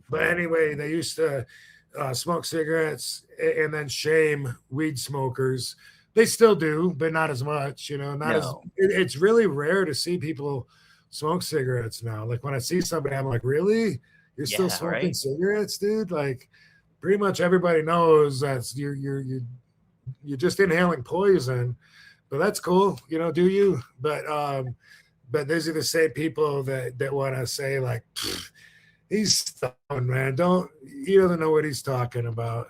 But anyway, they used to smoke cigarettes and then shame weed smokers. They still do, but not as much. It's really rare to see people smoke cigarettes now. Like when I see somebody, I'm like, really? You're still smoking cigarettes, dude? Like pretty much everybody knows that you're just inhaling poison. But that's cool, do you? But these are the same people that want to say like, he's stoned, man. He doesn't know what he's talking about.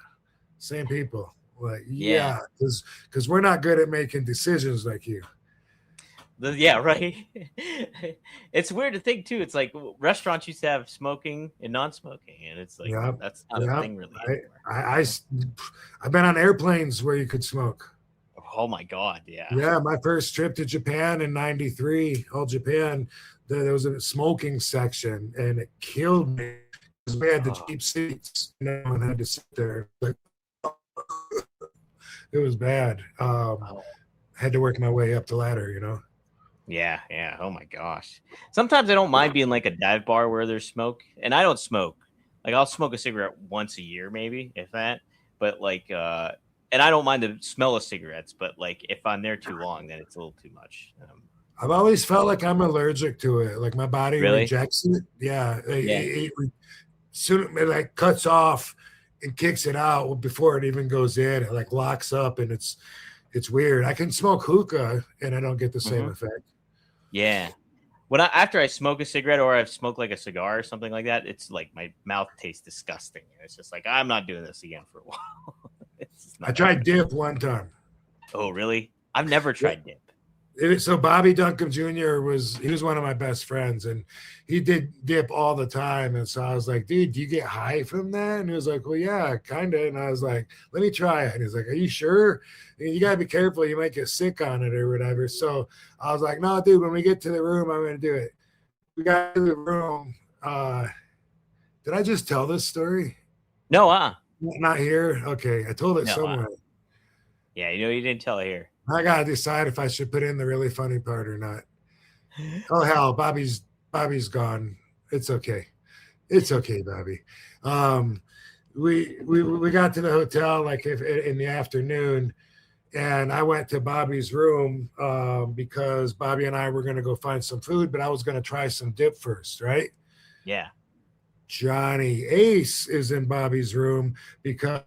Same people. Like, yeah, because we're not good at making decisions like you. Yeah, right. It's weird to think too. It's like restaurants used to have smoking and non-smoking, and it's like that's not a thing really anymore. I've been on airplanes where you could smoke. Oh my God, yeah. Yeah, my first trip to Japan in '93, all Japan, there was a smoking section, and it killed me because we had the cheap seats. No one had to sit there. Like, it was bad. Had to work my way up the ladder, Yeah. Oh my gosh. Sometimes I don't mind being like a dive bar where there's smoke, and I don't smoke. Like I'll smoke a cigarette once a year, maybe if that. But like, and I don't mind the smell of cigarettes. But like, if I'm there too long, then it's a little too much. I've always felt like I'm allergic to it. Like my body rejects it. Yeah. It soon it like cuts off and kicks it out before it even goes in. It like locks up, and it's weird. I can smoke hookah and I don't get the same effect. Yeah. After I smoke a cigarette or I've smoked like a cigar or something like that, it's like my mouth tastes disgusting. It's just like I'm not doing this again for a while. I tried dip one time. Oh, really? I've never tried dip. So Bobby Duncombe Jr. was one of my best friends, and he did dip all the time. And so I was like, dude, do you get high from that? And he was like, well, yeah, kind of. And I was like, let me try it. And he's like, are you sure? And you got to be careful. You might get sick on it or whatever. So I was like, no, dude, when we get to the room, I'm going to do it. We got to the room. Did I just tell this story? No, Not here? Okay. I told it somewhere. Yeah, you didn't tell it here. I gotta decide if I should put in the really funny part or not. Oh hell, Bobby's gone. It's okay. It's okay, Bobby. We got to the hotel like in the afternoon, and I went to Bobby's room because Bobby and I were gonna go find some food, but I was gonna try some dip first, right? Yeah. Johnny Ace is in Bobby's room because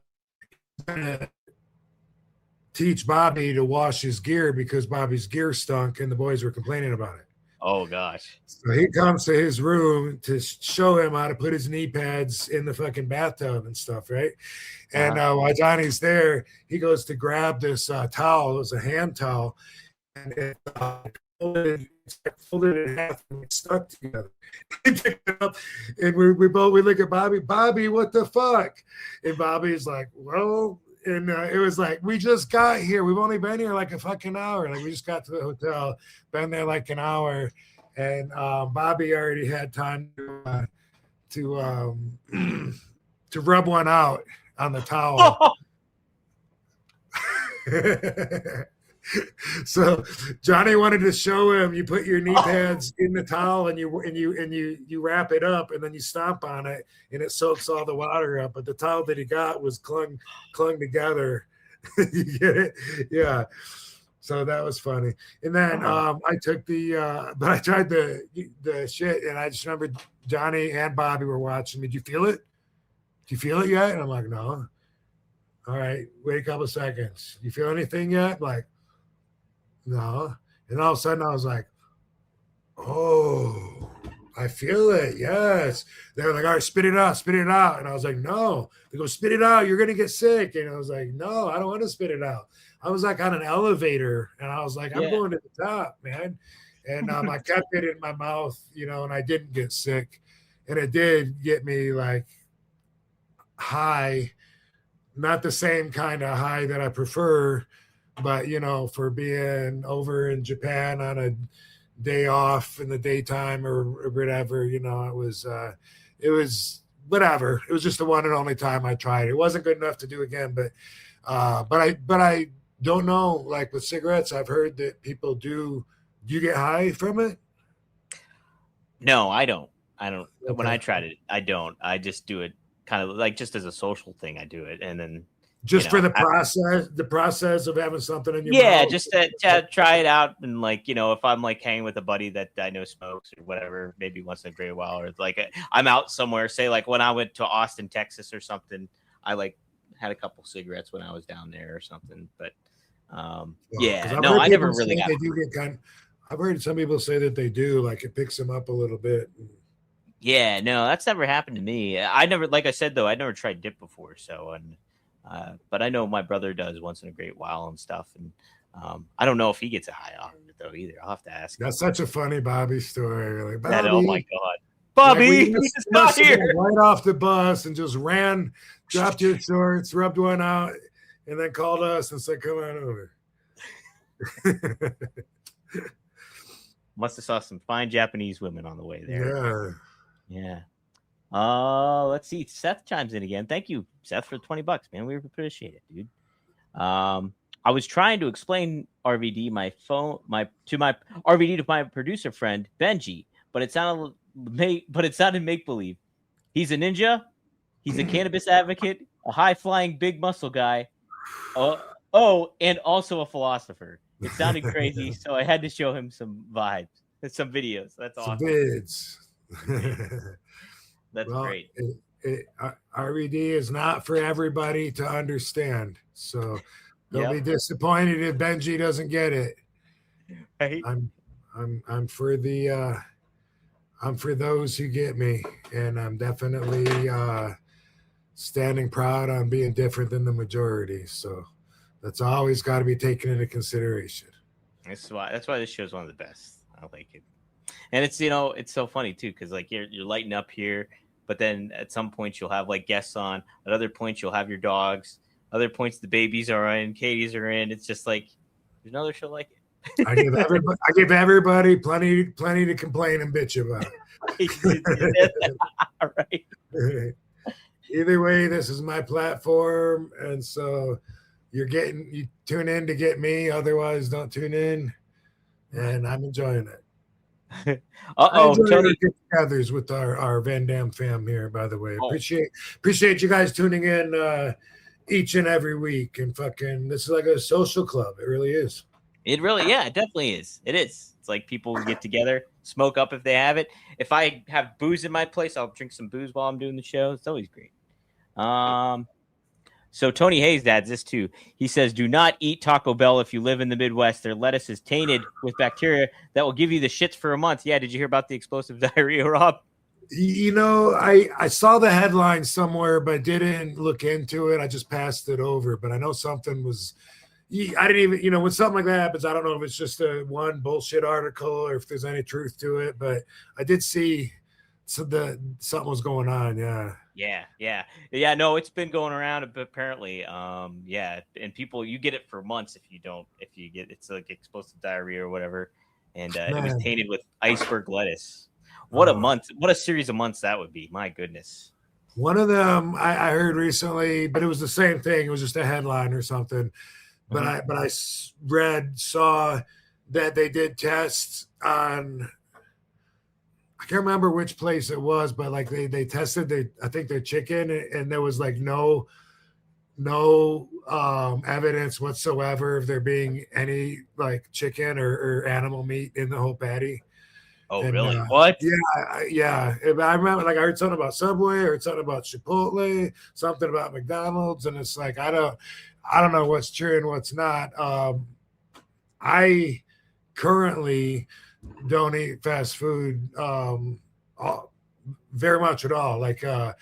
teach Bobby to wash his gear because Bobby's gear stunk and the boys were complaining about it. Oh gosh. So he comes to his room to show him how to put his knee pads in the fucking bathtub and stuff, right? And while Johnny's there, he goes to grab this towel. It was a hand towel, and it folded in half and it stuck together. He picked it up, and we look at Bobby, what the fuck? And Bobby's like, well. And it was like, we just got here. We've only been here like a fucking hour. Like we just got to the hotel, been there like an hour. And Bobby already had time to rub one out on the towel. So Johnny wanted to show him you put your knee pads in the towel and you wrap it up and then you stomp on it and it soaks all the water up. But the towel that he got was clung together. You get it? Yeah. So that was funny. And then I took but I tried the shit, and I just remember Johnny and Bobby were watching me. Did you feel it? Do you feel it yet? And I'm like, no. All right, wait a couple of seconds. You feel anything yet? Like, no. And all of a sudden I was like, oh, I feel it. Yes. They were like, all right, spit it out. And I was like, no. They go, spit it out. You're going to get sick. And I was like, no, I don't want to spit it out. I was like on an elevator, and I was like, I'm going to the top, man. And I kept it in my mouth, and I didn't get sick. And it did get me like high, not the same kind of high that I prefer, but, for being over in Japan on a day off in the daytime or whatever, it was whatever. It was just the one and only time I tried. It wasn't good enough to do again, but I don't know, like with cigarettes, I've heard that people do you get high from it? No, I don't. don't. Okay. When I tried it, I don't. I just do it kind of like just as a social thing. I do it, and then just for the process of having something in your yeah, mouth. just to try it out, and like if I'm like hanging with a buddy that I know smokes or whatever, maybe once in a great while, or like I'm out somewhere. Say like when I went to Austin, Texas, or something, I like had a couple cigarettes when I was down there or something. But yeah, no, I never really got. I've heard some people say that they do, like it picks them up a little bit. Yeah, no, that's never happened to me. I never, like I said though, I never tried dip before. So, and but I know my brother does once in a great while and stuff. And I don't know if he gets a high off of it though either. I'll have to ask. That's such a funny Bobby story. Like, Bobby, oh my god, Bobby, like he's not here. Right off the bus and just ran, dropped your shorts, rubbed one out, and then called us and said, "Come on over." Must have saw some fine Japanese women on the way there. Yeah. Let's see. Seth chimes in again. Thank you, Seth, for $20, man. We appreciate it, dude. I was trying to explain RVD to my producer friend Benji, but it sounded make believe. He's a ninja. He's a cannabis advocate, a high flying big muscle guy. And also a philosopher. It sounded crazy, so I had to show him some vibes, some videos. That's awesome. Vids. That's great. RVD is not for everybody to understand, so they'll be disappointed if Benji doesn't get it. Right. I'm for the I'm for those who get me, and I'm definitely standing proud on being different than the majority. So that's always got to be taken into consideration. That's why this show's one of the best. I like it. And it's it's so funny too, because like you're lighting up here, but then at some points you'll have like guests on. At other points you'll have your dogs. Other points the babies are in, Katie's are in. It's just like there's another show like it. I give everybody plenty to complain and bitch about. Right. Either way, this is my platform, and so you tune in to get me. Otherwise, don't tune in. And I'm enjoying it. Tony. Get-togethers with our Van Dam fam here, by the way. Appreciate you guys tuning in each and every week. And this is like a social club. It really is. It definitely is. It is. It's like people get together, smoke up if they have it. If I have booze in my place, I'll drink some booze while I'm doing the show. It's always great. So Tony Hayes adds this too. He says, do not eat Taco Bell if you live in the Midwest. Their lettuce is tainted with bacteria that will give you the shits for a month. Yeah, did you hear about the explosive diarrhea, Rob? I saw the headline somewhere, but didn't look into it. I just passed it over. But I know something was I didn't even, when something like that happens, I don't know if it's just a one bullshit article or if there's any truth to it, but I did see something was going on. Yeah. No, it's been going around apparently. And people, you get it for months if you get, it's like explosive diarrhea or whatever. And it was tainted with iceberg lettuce. What a month, what a series of months that would be. My goodness. One of them I heard recently, but it was the same thing. It was just a headline or something. But I saw that they did tests on, I can't remember which place it was, but like they tested I think their chicken, and there was like no evidence whatsoever of there being any like chicken or animal meat in the whole patty. Oh, really? What? Yeah. I remember, like, I heard something about Subway, I heard something about Chipotle, something about McDonald's, and it's like I don't know what's true and what's not. I currently don't eat fast food very much at all. Like, I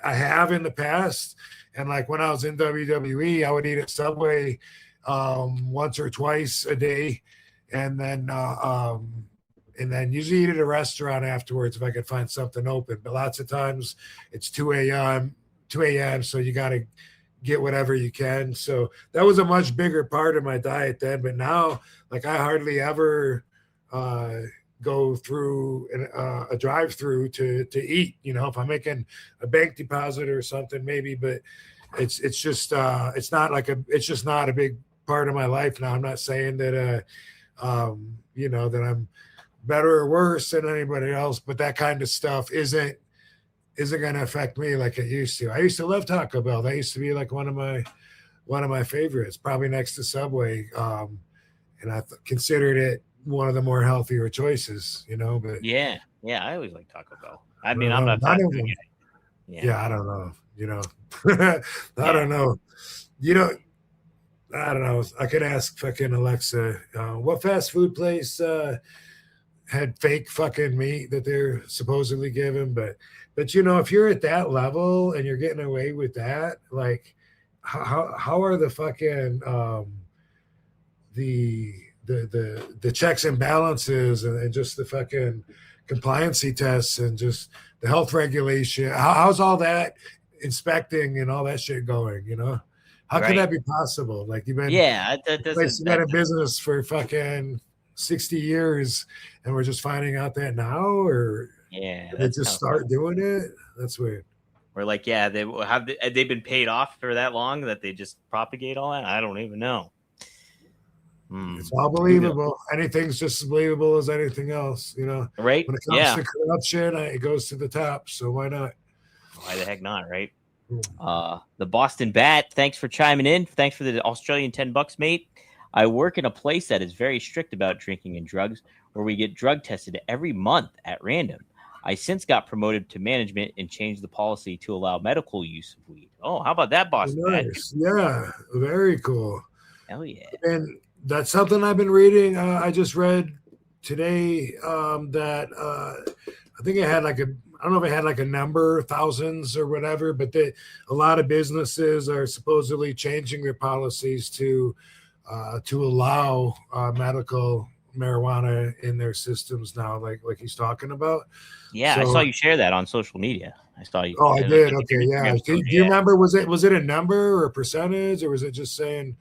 have in the past, and like when I was in WWE, I would eat at Subway once or twice a day, and then usually eat at a restaurant afterwards if I could find something open. But lots of times it's 2 a.m., so you got to get whatever you can. So that was a much bigger part of my diet then. But now, like, I hardly ever go through a drive-through to eat. If I'm making a bank deposit or something, maybe. But it's just it's just not a big part of my life now. I'm not saying that that I'm better or worse than anybody else, but that kind of stuff isn't going to affect me like it used to. I used to love Taco Bell. That used to be like one of my favorites, probably next to Subway. And I considered it one of the more healthier choices, but Yeah, I always like Taco Bell. I I mean, don't I'm know, not fast food guy. yeah, I don't know, I don't know, I don't know. I could ask fucking Alexa, what fast food place had fake fucking meat that they're supposedly giving, but if you're at that level and you're getting away with that, like how are the fucking the checks and balances and just the fucking compliancy tests and just the health regulation? How's all that inspecting and all that shit going? How can that be possible? Like you've been that doesn't. been in business for fucking 60 years and we're just finding out that now, or they just start doing it? That's weird. We're like, they've been paid off for that long that they just propagate all that? I don't even know. It's all believable. Anything's just as believable as anything else, Right? When it comes to corruption, it goes to the top. So why not? Why the heck not, right? The Boston Bat, thanks for chiming in. Thanks for the Australian $10, mate. I work in a place that is very strict about drinking and drugs, where we get drug tested every month at random. I since got promoted to management and changed the policy to allow medical use of weed. Oh, how about that, Boston Bat? Yeah, very cool. Hell yeah. And that's something I've been reading. I just read today that I think it had I don't know if it had like a number, thousands or whatever, but a lot of businesses are supposedly changing their policies to allow medical marijuana in their systems now, like he's talking about. Yeah, so, I saw you share that on social media. I saw you. Oh, I did. Okay, yeah. Do you remember? Was it a number or a percentage, or was it just saying?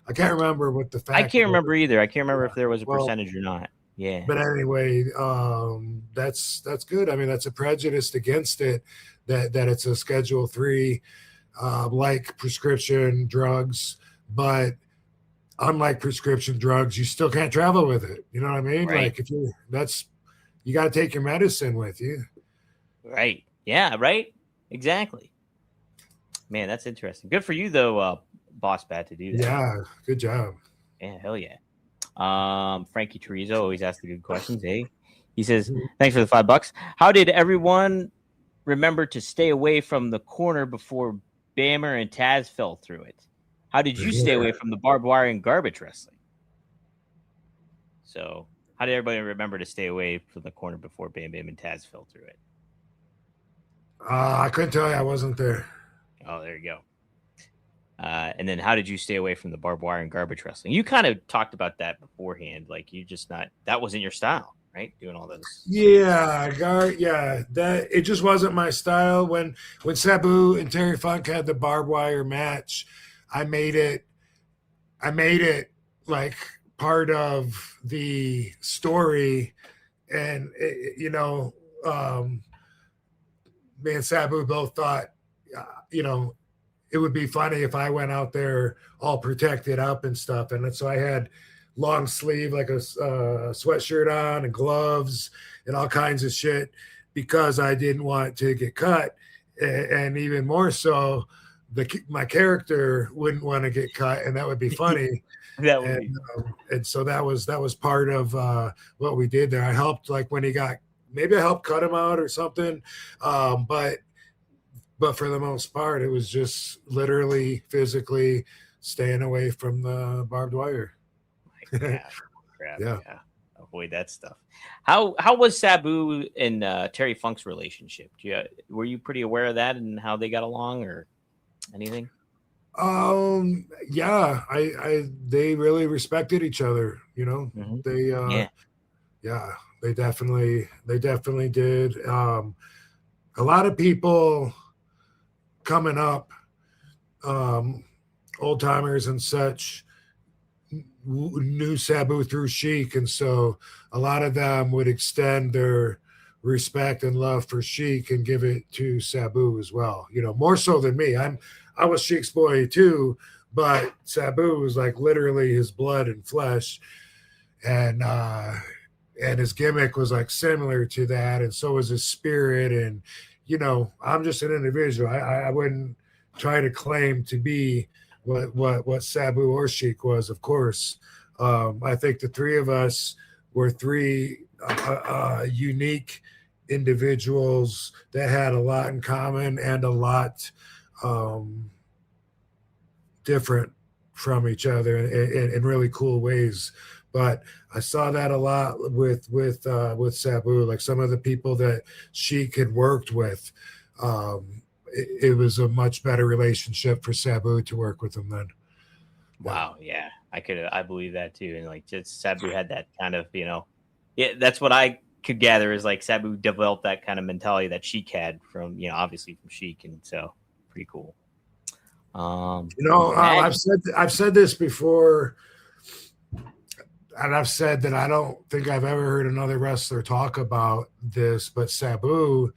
I can't remember what the fact. I can't remember either. I can't remember if there was a percentage or not. Yeah. But anyway, that's good. I mean, that's a prejudice against it that it's a Schedule III, like prescription drugs, but unlike prescription drugs, you still can't travel with it. You know what I mean? Right. Like you got to take your medicine with you. Right. Yeah. Right. Exactly. Man, that's interesting. Good for you though, Boss Bat, to do that. Yeah. Good job. Yeah. Hell yeah. Frankie Chorizo always asks the good questions. Hey, he says, thanks for the $5. How did everyone remember to stay away from the corner before Bammer and Taz fell through it? How did you stay away from the barbed wire and garbage wrestling? So how did everybody remember to stay away from the corner before Bam Bam and Taz fell through it? I couldn't tell you. I wasn't there. Oh, there you go. And then how did you stay away from the barbed wire and garbage wrestling? You kind of talked about that beforehand. Like you just that wasn't your style, right? Doing all those. Yeah, that it just wasn't my style. When Sabu and Terry Funk had the barbed wire match, I made it like part of the story, and me and Sabu both thought, it would be funny if I went out there all protected up and stuff. And so I had long sleeve, like a sweatshirt on and gloves and all kinds of shit because I didn't want to get cut. And even more so, my character wouldn't want to get cut, and that would be funny. And so that was part of what we did there. I helped, like when maybe I helped cut him out or something. But for the most part, it was just literally physically staying away from the barbed wire. Crap. Yeah. Avoid that stuff. How was Sabu and Terry Funk's relationship? Were you pretty aware of that and how they got along or anything? Yeah, they really respected each other. Mm-hmm. They definitely did. A lot of people coming up, old timers and such, knew Sabu through Sheik, and so a lot of them would extend their respect and love for Sheik and give it to Sabu as well. More so than me. I was Sheik's boy too, but Sabu was like literally his blood and flesh, and and his gimmick was like similar to that, and so was his spirit. And I'm just an individual. I wouldn't try to claim to be what Sabu or Sheik was, of course. I think the three of us were three unique individuals that had a lot in common and a lot different from each other in really cool ways. But I saw that a lot with Sabu, like some of the people that Sheik had worked with. It was a much better relationship for Sabu to work with him then. Wow, yeah, I believe that too. And like, just Sabu had that kind of, yeah, that's what I could gather is like Sabu developed that kind of mentality that Sheik had from, obviously from Sheik, and so pretty cool. I've said this before, and I've said that I don't think I've ever heard another wrestler talk about this, but Sabu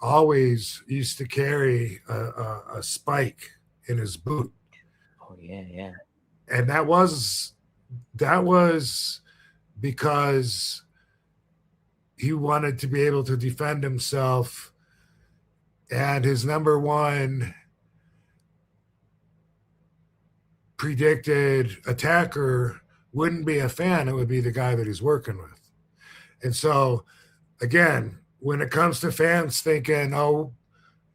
always used to carry a spike in his boot. Oh yeah. And that was because he wanted to be able to defend himself, and his number one predicted attacker wouldn't be a fan, it would be the guy that he's working with. And so again, when it comes to fans thinking, oh,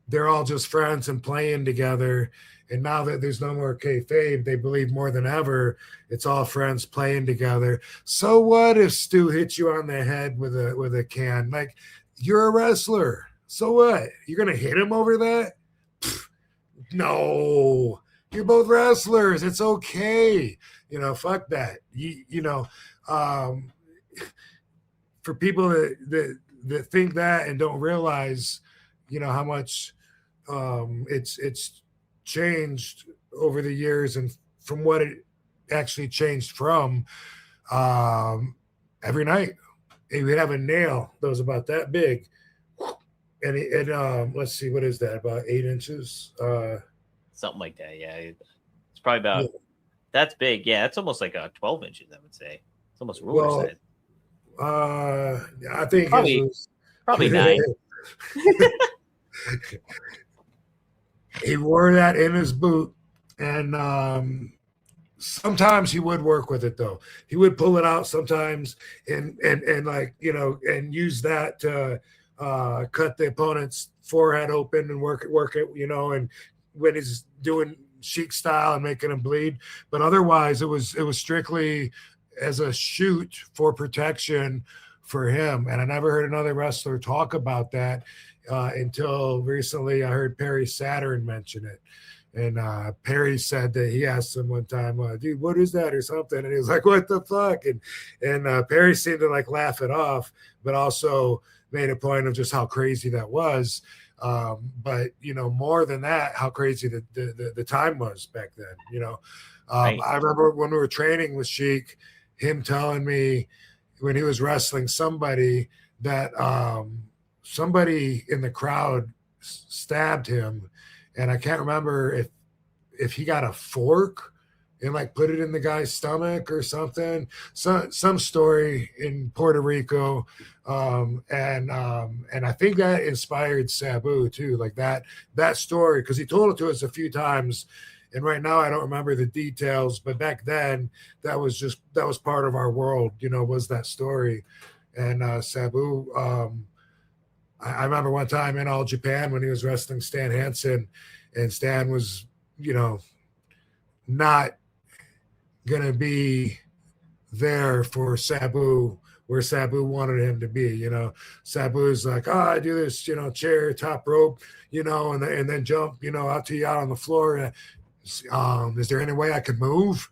they're all just friends and playing together, and now that there's no more kayfabe, they believe more than ever it's all friends playing together. So what if Stu hits you on the head with a can? Like, you're a wrestler. So what? You're gonna hit him over that? Pfft, no. You're both wrestlers. It's okay. Fuck that. For people that think that and don't realize, how much it's changed over the years, and from what it actually changed from, every night he would have a nail that was about that big, and let's see, what is that, about 8 inches? Something like that. Yeah, it's probably about that's big. Yeah, it's almost like 12 inches, I would say. It's almost ruler size. I think probably 9. He wore that in his boot, and sometimes he would work with it though. He would pull it out sometimes, and like and use that to cut the opponent's forehead open and work it. And when he's doing Sheik style and making him bleed, but otherwise it was strictly as a shoot for protection for him. And I never heard another wrestler talk about that until recently. I heard Perry Saturn mention it, and Perry said that he asked him one time, dude, what is that or something, and he was like, what the fuck? And Perry seemed to like laugh it off, but also made a point of just how crazy that was. But more than that, how crazy the time was back then. Right. I remember when we were training with Sheik, him telling me when he was wrestling somebody that somebody in the crowd stabbed him, and I can't remember if he got a fork and like put it in the guy's stomach or something. Some story in Puerto Rico, and I think that inspired Sabu too, like that story, because he told it to us a few times. And right now I don't remember the details, but back then that was part of our world, was that story. And Sabu, I remember one time in All Japan when he was wrestling Stan Hansen, and Stan was, not gonna be there for Sabu where Sabu wanted him to be. Sabu's like, oh, I do this, chair, top rope, and then jump, out to you out on the floor. Is there any way I could move?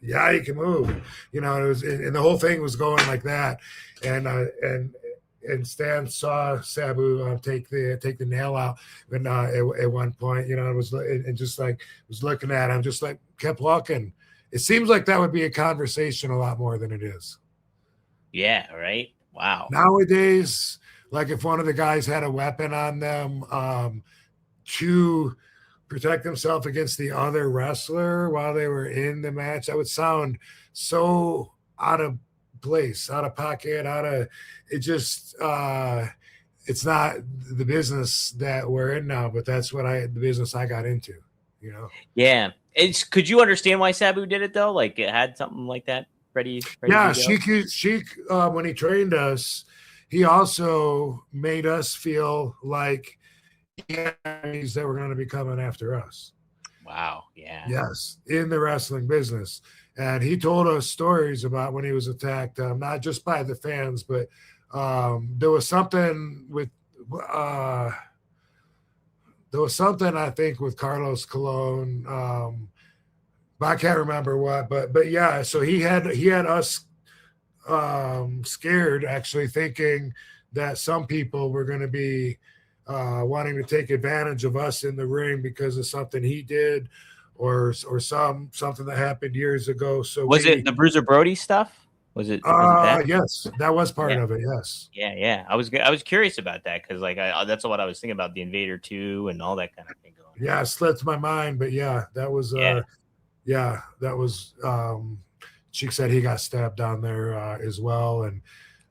Yeah, you can move. It was, and the whole thing was going like that. And Stan saw Sabu take the nail out, and at one point, it was, and just like was looking at him, just like kept walking. It seems like that would be a conversation a lot more than it is. Yeah, right. Wow. Nowadays, like if one of the guys had a weapon on them to protect themselves against the other wrestler while they were in the match, that would sound so out of place, out of pocket, it just it's not the business that we're in now, but that's the business I got into, you know? Yeah. Could you understand why Sabu did it though? Like it had something like that ready Yeah, to go? Sheik, when he trained us, he also made us feel like enemies that were going to be coming after us. Wow. Yeah. Yes, in the wrestling business. And he told us stories about when he was attacked, not just by the fans, but there was something with I think with Carlos Colon, but I can't remember what. But yeah, so he had us scared, actually, thinking that some people were going to be wanting to take advantage of us in the ring because of something he did, or something that happened years ago. So Was it the Bruiser Brody stuff? Was it that? Yes, that was part Yeah. of it. Yes. Yeah. I was curious about that because like that's what I was thinking about, the Invader 2 and all that kind of thing going on. Yeah, it slipped my mind, but yeah, that was that was Cheek said he got stabbed down there as well, and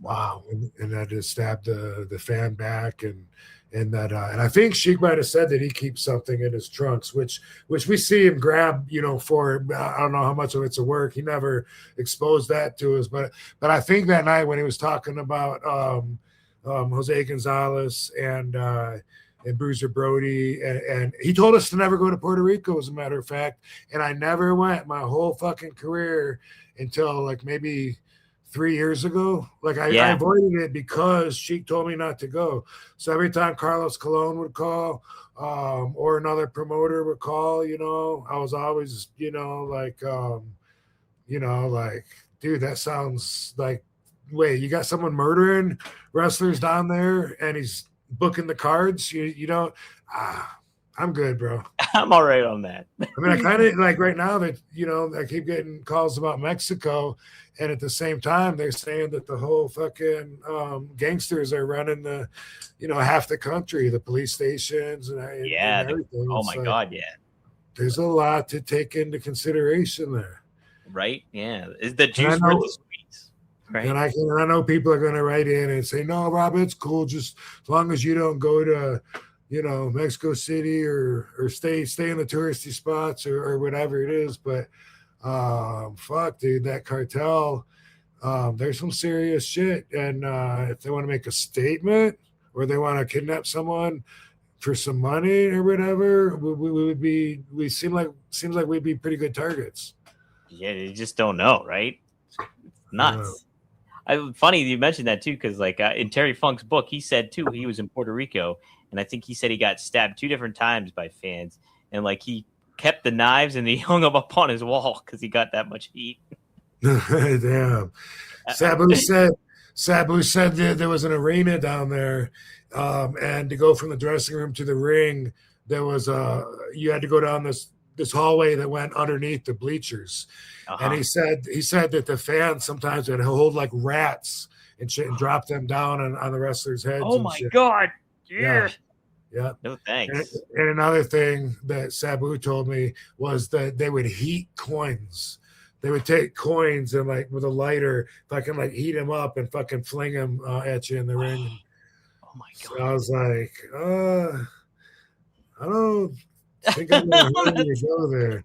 wow, and that just stabbed the fan back, and that and I think Sheik might have said that he keeps something in his trunks, which we see him grab, for I don't know how much of it's a work. He never exposed that to us, but I think that night when he was talking about Jose Gonzalez and Bruiser Brody, and he told us to never go to Puerto Rico, as a matter of fact, and I never went my whole fucking career until like maybe 3 years ago. Like I avoided it because Sheik told me not to go. So every time Carlos Colon would call, or another promoter would call, I was always, like, dude, that sounds like, wait, you got someone murdering wrestlers down there and he's booking the cards? You don't. I'm good, bro. I'm all right on that. I mean, I kind of like right now that, I keep getting calls about Mexico, and at the same time, they're saying that the whole fucking gangsters are running the, half the country, the police stations and everything. Oh my God, yeah. There's a lot to take into consideration there. Right? Yeah. Is the juice worth the squeeze? Right. And I know people are going to write in and say, no, Rob, it's cool, just as long as you don't go to, Mexico City or stay in the touristy spots or whatever it is. But fuck, dude, that cartel, there's some serious shit. And if they want to make a statement or they want to kidnap someone for some money or whatever, seems like we'd be pretty good targets. Yeah, you just don't know, right? It's nuts. Funny you mentioned that too, because like in Terry Funk's book, he said too he was in Puerto Rico, and I think he said he got stabbed 2 different times by fans, and like he kept the knives and he hung them up on his wall because he got that much heat. Damn. Sabu said that there was an arena down there, and to go from the dressing room to the ring, there was you had to go down this hallway that went underneath the bleachers. And he said that the fans sometimes would hold like rats and shit and drop them down on the wrestlers' heads. Oh my God. Yeah. No thanks. And another thing that Sabu told me was that they would heat coins. They would take coins and like with a lighter, fucking like heat them up and fucking fling them at you in the ring. Oh my God. So I was like, I don't think I'm going to go there.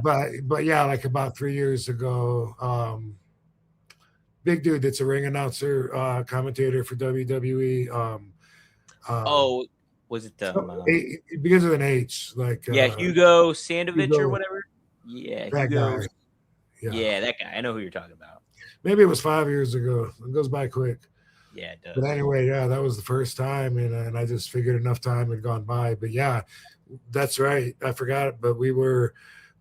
But yeah, like about 3 years ago, big dude that's a ring announcer, commentator for WWE. Was it it begins with an H? Like Hugo Sandovich or whatever. Yeah, that Hugo. guy. Yeah, that guy. I know who you're talking about. Maybe it was 5 years ago. It goes by quick. Yeah, it does. But anyway, yeah, that was the first time, and I just figured enough time had gone by. But yeah, that's right. I forgot it, but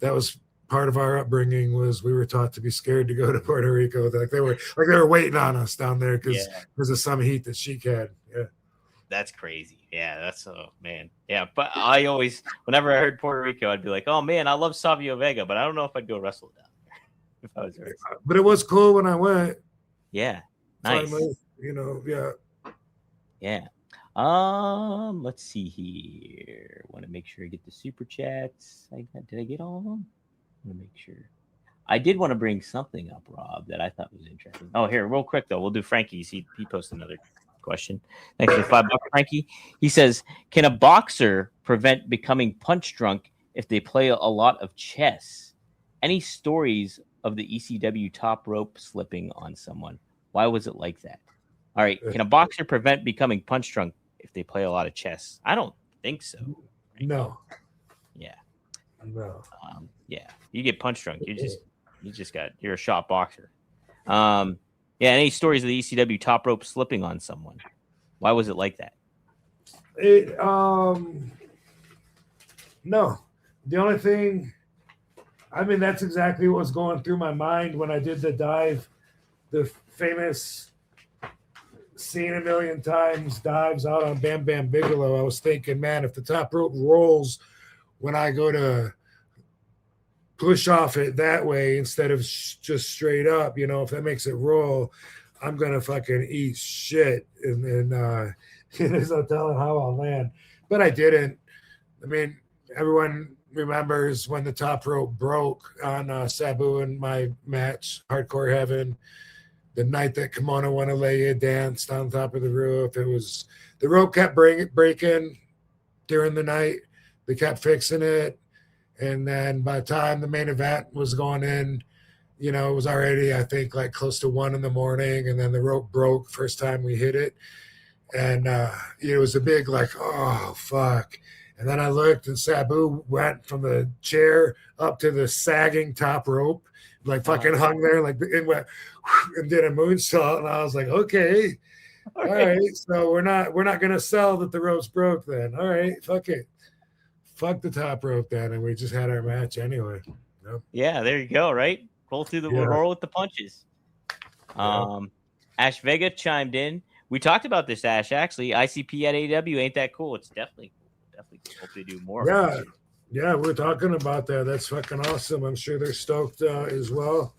that was part of our upbringing was we were taught to be scared to go to Puerto Rico. Like they were waiting on us down there because of some heat that Sheik had. Yeah. That's crazy. Yeah, that's man. Yeah, but I always, whenever I heard Puerto Rico, I'd be like, oh man, I love Savio Vega, but I don't know if I'd go wrestle down there if I was wrestling. But it was cool when I went. Yeah, nice. Finally, Yeah. Let's see here. Want to make sure I get the super chats. Did I get all of them? I want to make sure. I did want to bring something up, Rob, that I thought was interesting. Oh, here, real quick though, we'll do Frankie's. He posted another question. Thanks for the $5, Frankie. He says, "Can a boxer prevent becoming punch drunk if they play a lot of chess? Any stories of the ECW top rope slipping on someone? Why was it like that?" All right, can a boxer prevent becoming punch drunk if they play a lot of chess? I don't think so. No. Yeah. No. Yeah. You get punch drunk. You're a shot boxer. Yeah. Any stories of the ECW top rope slipping on someone? Why was it like that? No. The only thing, I mean, that's exactly what was going through my mind when I did the dive, the famous seen a million times dives out on Bam Bam Bigelow. I was thinking, man, if the top rope rolls when I go to push off it that way instead of just straight up, if that makes it roll, I'm gonna fucking eat shit, and there's no telling how I'll land. But I didn't. I mean, everyone remembers when the top rope broke on Sabu and my match, Hardcore Heaven. The night that Kimono Wanalea danced on top of the roof, the rope kept breaking during the night. They kept fixing it, and then by the time the main event was going in, it was already, I think, like close to 1 a.m, and then the rope broke first time we hit it, and it was a big like, oh fuck. And then I looked, and Sabu went from the chair up to the sagging top rope, like fucking hung there, like it went and did a moonsault, and I was like, okay, all right, so we're not gonna sell that the rope's broke then. All right, fuck it, fuck the top rope then, and we just had our match anyway. Yeah, there you go. Right, roll with the punches. Ash Vega chimed in. We talked about this, Ash. Actually, ICP at AEW ain't that cool? It's definitely cool. Hope they do more. Yeah, we're talking about that. That's fucking awesome. I'm sure they're stoked as well.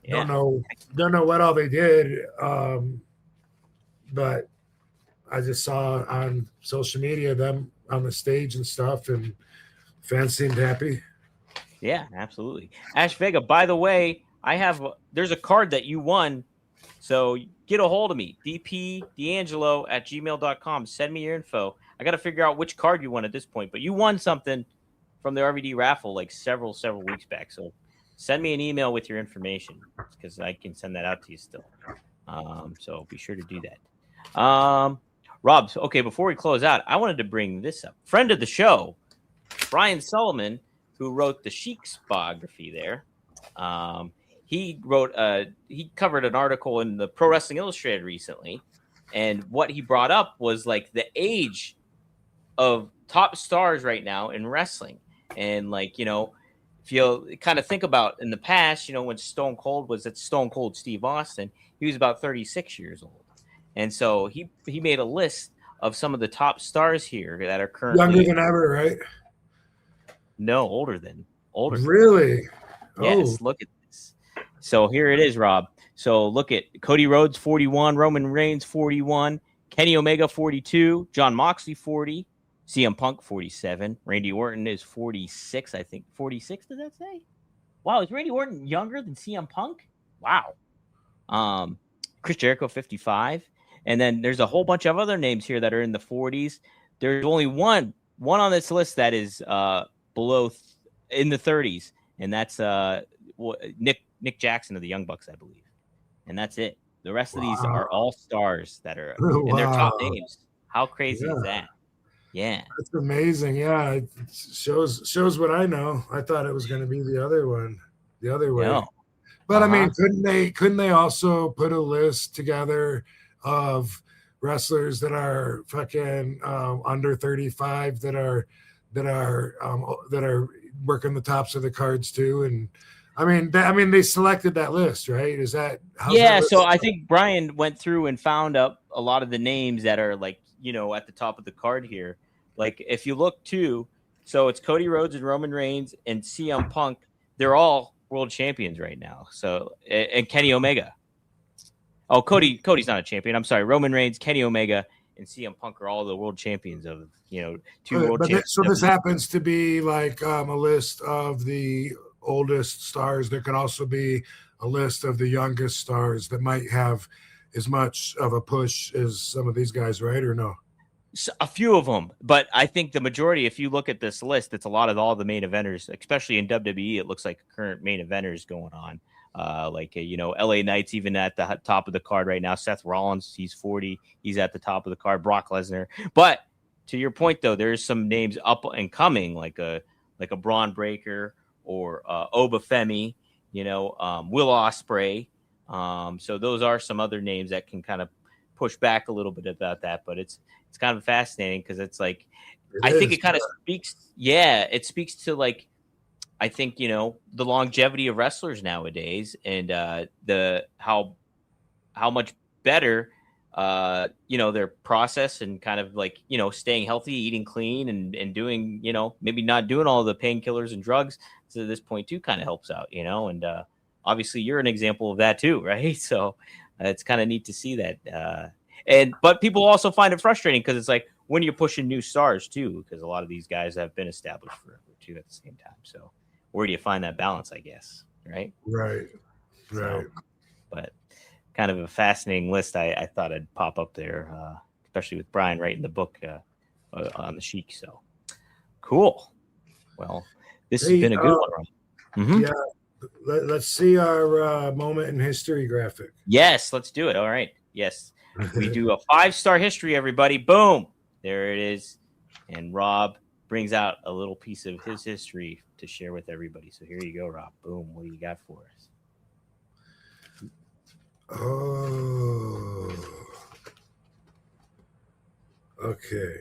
Yeah. Don't know what all they did, but I just saw on social media them on the stage and stuff, and fans seemed happy. Yeah, absolutely. Ash Vega, by the way, there's a card that you won, so get a hold of me, dpdangelo@gmail.com. Send me your info. I got to figure out which card you won at this point, but you won something from the RVD raffle like several weeks back. So send me an email with your information because I can send that out to you still. So be sure to do that. Rob, okay, before we close out, I wanted to bring this up. Friend of the show, Brian Solomon, who wrote the Sheik's biography there. He covered an article in the Pro Wrestling Illustrated recently, and what he brought up was like the age of top stars right now in wrestling. And if you kind of think about in the past, when Stone Cold was at Stone Cold Steve Austin, he was about 36 years old. And so he made a list of some of the top stars here that are currently younger than ever, right? No, older than. Really? Yes, look at this. So here it is, Rob. So look at Cody Rhodes, 41, Roman Reigns, 41, Kenny Omega, 42, John Moxley, 40, CM Punk, 47, Randy Orton is 46, I think. 46, did that say? Wow, is Randy Orton younger than CM Punk? Wow. Chris Jericho, 55. And then there's a whole bunch of other names here that are in the 40s. There's only one on this list that is below in the 30s, and that's Nick Jackson of the Young Bucks, I believe. And that's it. The rest of these are all stars that are in their top names. How crazy is that? Yeah. That's amazing. Yeah. It shows what I know. I thought it was going to be the other one, the other way. No. But I mean, couldn't they also put a list together of wrestlers that are fucking under 35 that are working the tops of the cards too? And I mean, they selected that list, right? Is that so I think Brian went through and found up a lot of the names that are like, at the top of the card here. Like if you look too, so it's Cody Rhodes and Roman Reigns and CM Punk. They're all world champions right now. So and Kenny Omega. Oh, Cody's not a champion. I'm sorry. Roman Reigns, Kenny Omega, and CM Punk are all the world champions of, two world champions. So this happens to be like a list of the oldest stars. There could also be a list of the youngest stars that might have as much of a push as some of these guys, right? Or no? A few of them, but I think the majority, if you look at this list, it's a lot of all the main eventers, especially in WWE. It looks like current main eventers going on. LA Knight's even at the top of the card right now. Seth Rollins, he's 40. He's at the top of the card. Brock Lesnar. But to your point, though, there's some names up and coming, like a Braun Breaker or Obafemi, Will Ospreay. So those are some other names that can kind of push back a little bit about that, but it's kind of fascinating because it's like I think it kind of speaks. Yeah, it speaks to like I think the longevity of wrestlers nowadays and the how much better their process and kind of like staying healthy, eating clean, and doing maybe not doing all the painkillers and drugs to this point too kind of helps out, and obviously you're an example of that too, right? So it's kind of neat to see that. But people also find it frustrating because it's like when you're pushing new stars too, because a lot of these guys have been established forever too at the same time. So where do you find that balance, I guess? Right. So, but kind of a fascinating list. I thought I'd pop up there, especially with Brian writing the book on the Sheik. So cool. Well, this has been a good one. Mm-hmm. Yeah. Let's see our moment in history graphic. Yes, let's do it. All right. Yes. We do a 5-star history, everybody. Boom. There it is. And Rob brings out a little piece of his history to share with everybody. So here you go, Rob. Boom. What do you got for us? Oh. Okay.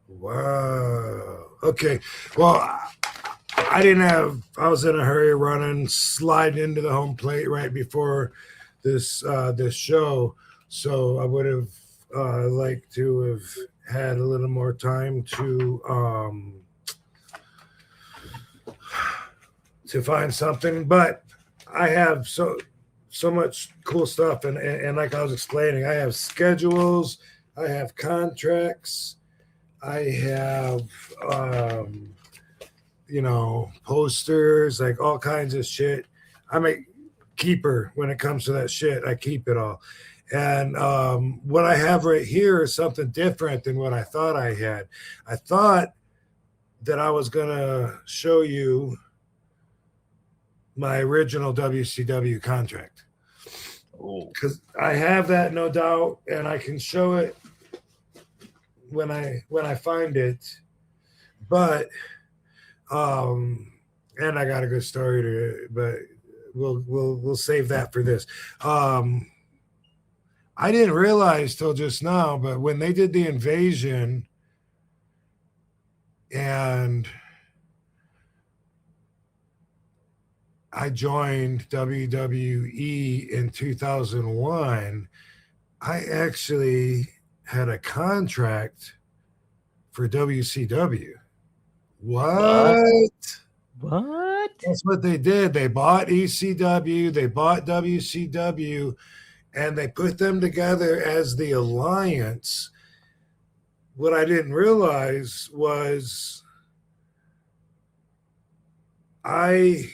Wow. Okay. Well, I was in a hurry running, sliding into the home plate right before this show, so I would have liked to have had a little more time to find something, but I have so much cool stuff, and like I was explaining, I have schedules, I have contracts, I have posters, like all kinds of shit. I'm a keeper when it comes to that shit. I keep it all. And what I have right here is something different than what I thought I had. I thought that I was going to show you my original WCW contract. Because I have that, no doubt, and I can show it when I find it. But and I got a good story to it, but we'll save that for this. I didn't realize till just now, but when they did the invasion and I joined WWE in 2001, I actually had a contract for WCW. What? That's what they did. They bought ECW, they bought WCW, and they put them together as the alliance. What I didn't realize was I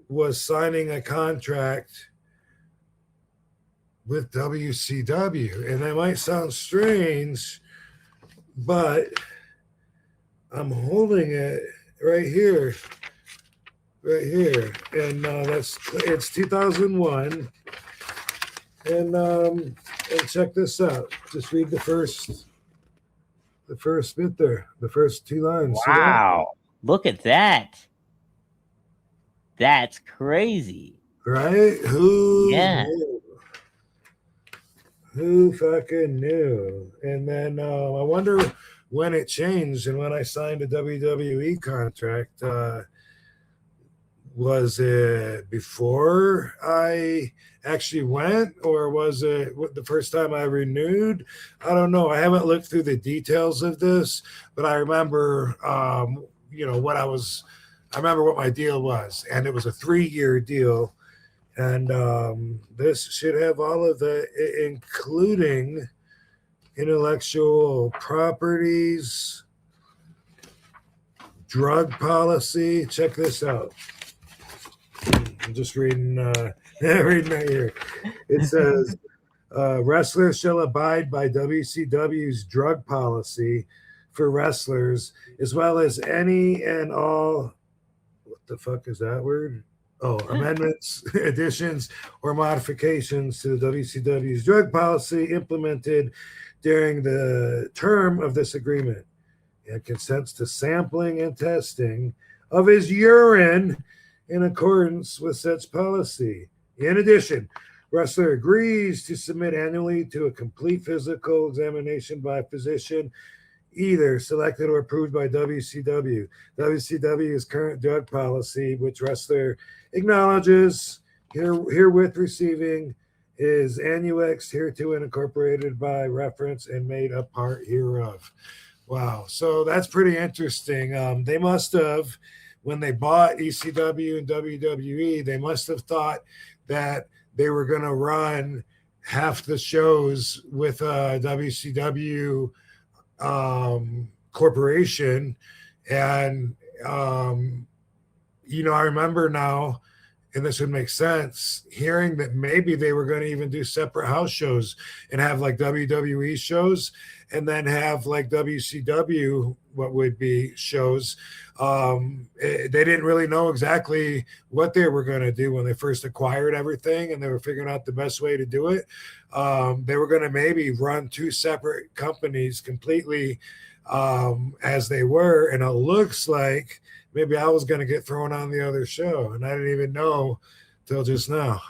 was signing a contract with WCW, and that might sound strange, but I'm holding it right here, and it's 2001, and check this out. Just read the first bit there, the first 2 lines. Wow, look at that. That's crazy, right? Who fucking knew? And then I wonder when it changed and when I signed a WWE contract. Was it before I actually went, or was it the first time I renewed? I don't know. I haven't looked through the details of this, but I remember, I remember what my deal was, and it was a 3-year deal. And this should have all of the, including intellectual properties, drug policy. Check this out. I'm just reading reading that here. It says wrestlers shall abide by WCW's drug policy for wrestlers, as well as any and all. What the fuck is that word? Oh, amendments, additions, or modifications to the WCW's drug policy implemented during the term of this agreement, and consents to sampling and testing of his urine in accordance with such policy. In addition, wrestler agrees to submit annually to a complete physical examination by a physician, either selected or approved by WCW. WCW's current drug policy, which wrestler acknowledges herewith receiving, is Annuex hereto and incorporated by reference and made a part hereof. Wow. So that's pretty interesting. They must have, when they bought ECW and WWE, they must have thought that they were going to run half the shows with WCW corporation. And, I remember now, and this would make sense, hearing that maybe they were going to even do separate house shows and have like WWE shows and then have like WCW, what would be shows. They didn't really know exactly what they were going to do when they first acquired everything, and they were figuring out the best way to do it. They were going to maybe run two separate companies completely as they were, and it looks like maybe I was going to get thrown on the other show, and I didn't even know till just now.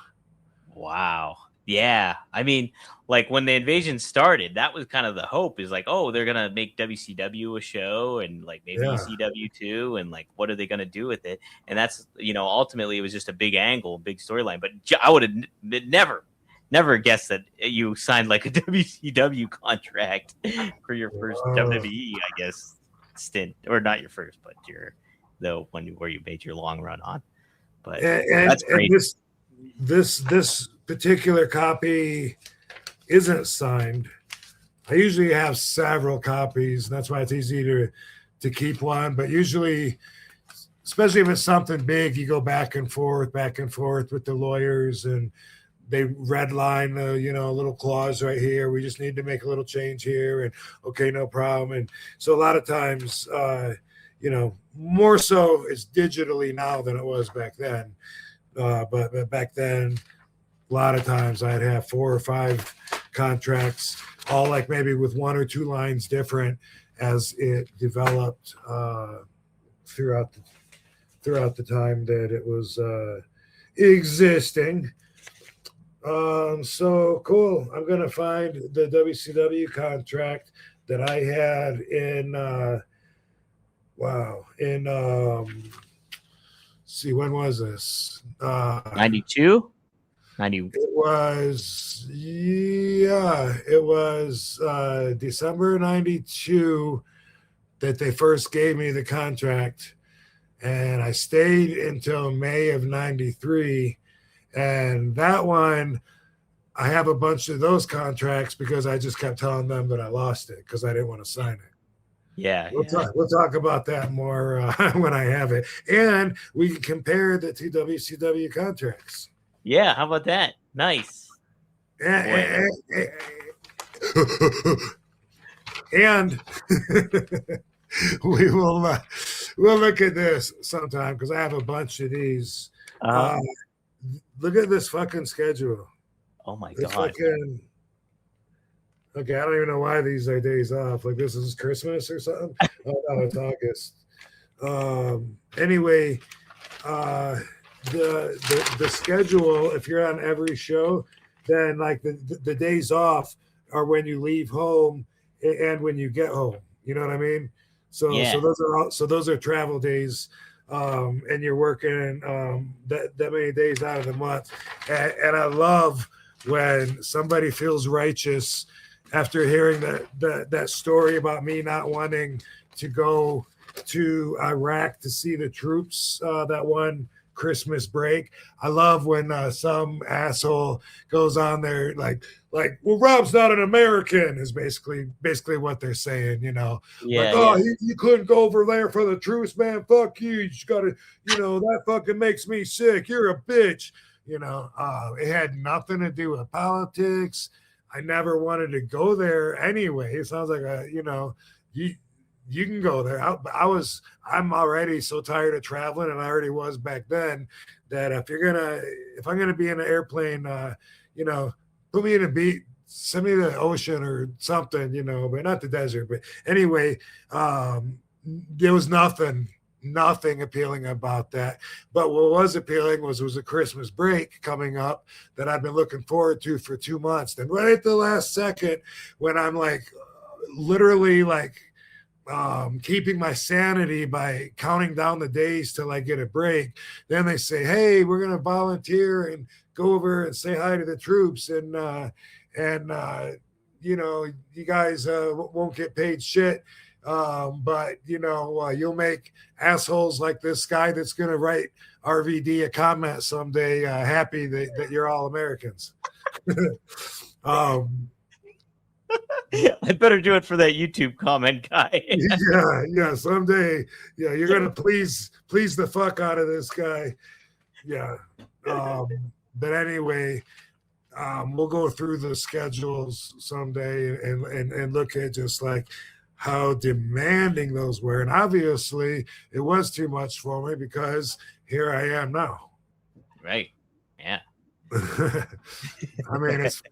Wow. Yeah. I mean, like when the invasion started, that was kind of the hope, is like, oh, they're going to make WCW a show and like maybe ECW too. And like, what are they going to do with it? And that's, ultimately it was just a big angle, big storyline. But I would have never guessed that you signed like a WCW contract for your first WWE, I guess, stint, or not your first, but the one where you made your long run on. But that's great. And this particular copy isn't signed. I usually have several copies, and that's why it's easy to keep one. But usually, especially if it's something big, you go back and forth with the lawyers, and they redline the little clause right here. We just need to make a little change here, and okay, no problem. And so a lot of times, more so it's digitally now than it was back then. But back then, a lot of times I'd have 4 or 5 contracts, all like maybe with 1 or 2 lines different as it developed throughout the time that it was existing. So cool. I'm gonna find the WCW contract that I had in see, when was this? 92? 90. It was December 92 that they first gave me the contract, and I stayed until May of 93. And that one, I have a bunch of those contracts because I just kept telling them that I lost it because I didn't want to sign it. Yeah, we'll talk about that more when I have it, and we can compare the 2 WCW contracts. Yeah, how about that? Nice. And we'll look at this sometime because I have a bunch of these. Look at this fucking schedule. Oh my God. Okay, I don't even know why these are days off. Like this is Christmas or something. Oh no, it's August. Anyway, the schedule, if you're on every show, then like the days off are when you leave home and when you get home. You know what I mean? So those are travel days. And you're working that many days out of the month. And I love when somebody feels righteous after hearing that story about me not wanting to go to Iraq to see the troops that one Christmas break. I love when some asshole goes on there like, well, Rob's not an American is basically what they're saying, like, oh, you couldn't go over there for the truce, man. Fuck you. You just gotta, that fucking makes me sick. You're a bitch. It had nothing to do with politics. I never wanted to go there anyway. It sounds like you can go there. I'm already so tired of traveling, and I already was back then, that if I'm gonna be in an airplane, put me in a beach, send me to the ocean or something, but not the desert. But anyway, there was nothing appealing about that. But what was appealing was a Christmas break coming up that I've been looking forward to for 2 months. Then right at the last second, when I'm like literally like keeping my sanity by counting down the days till I get a break, then they say, hey, we're going to volunteer and go over and say hi to the troops, and you guys won't get paid shit, but you'll make assholes like this guy that's going to write RVD a comment someday happy that you're all Americans. I better do it for that YouTube comment guy. yeah. Someday, you're gonna please the fuck out of this guy. Yeah. But anyway, we'll go through the schedules someday and look at just like how demanding those were. And obviously, it was too much for me because here I am now. Right. Yeah. I mean, it's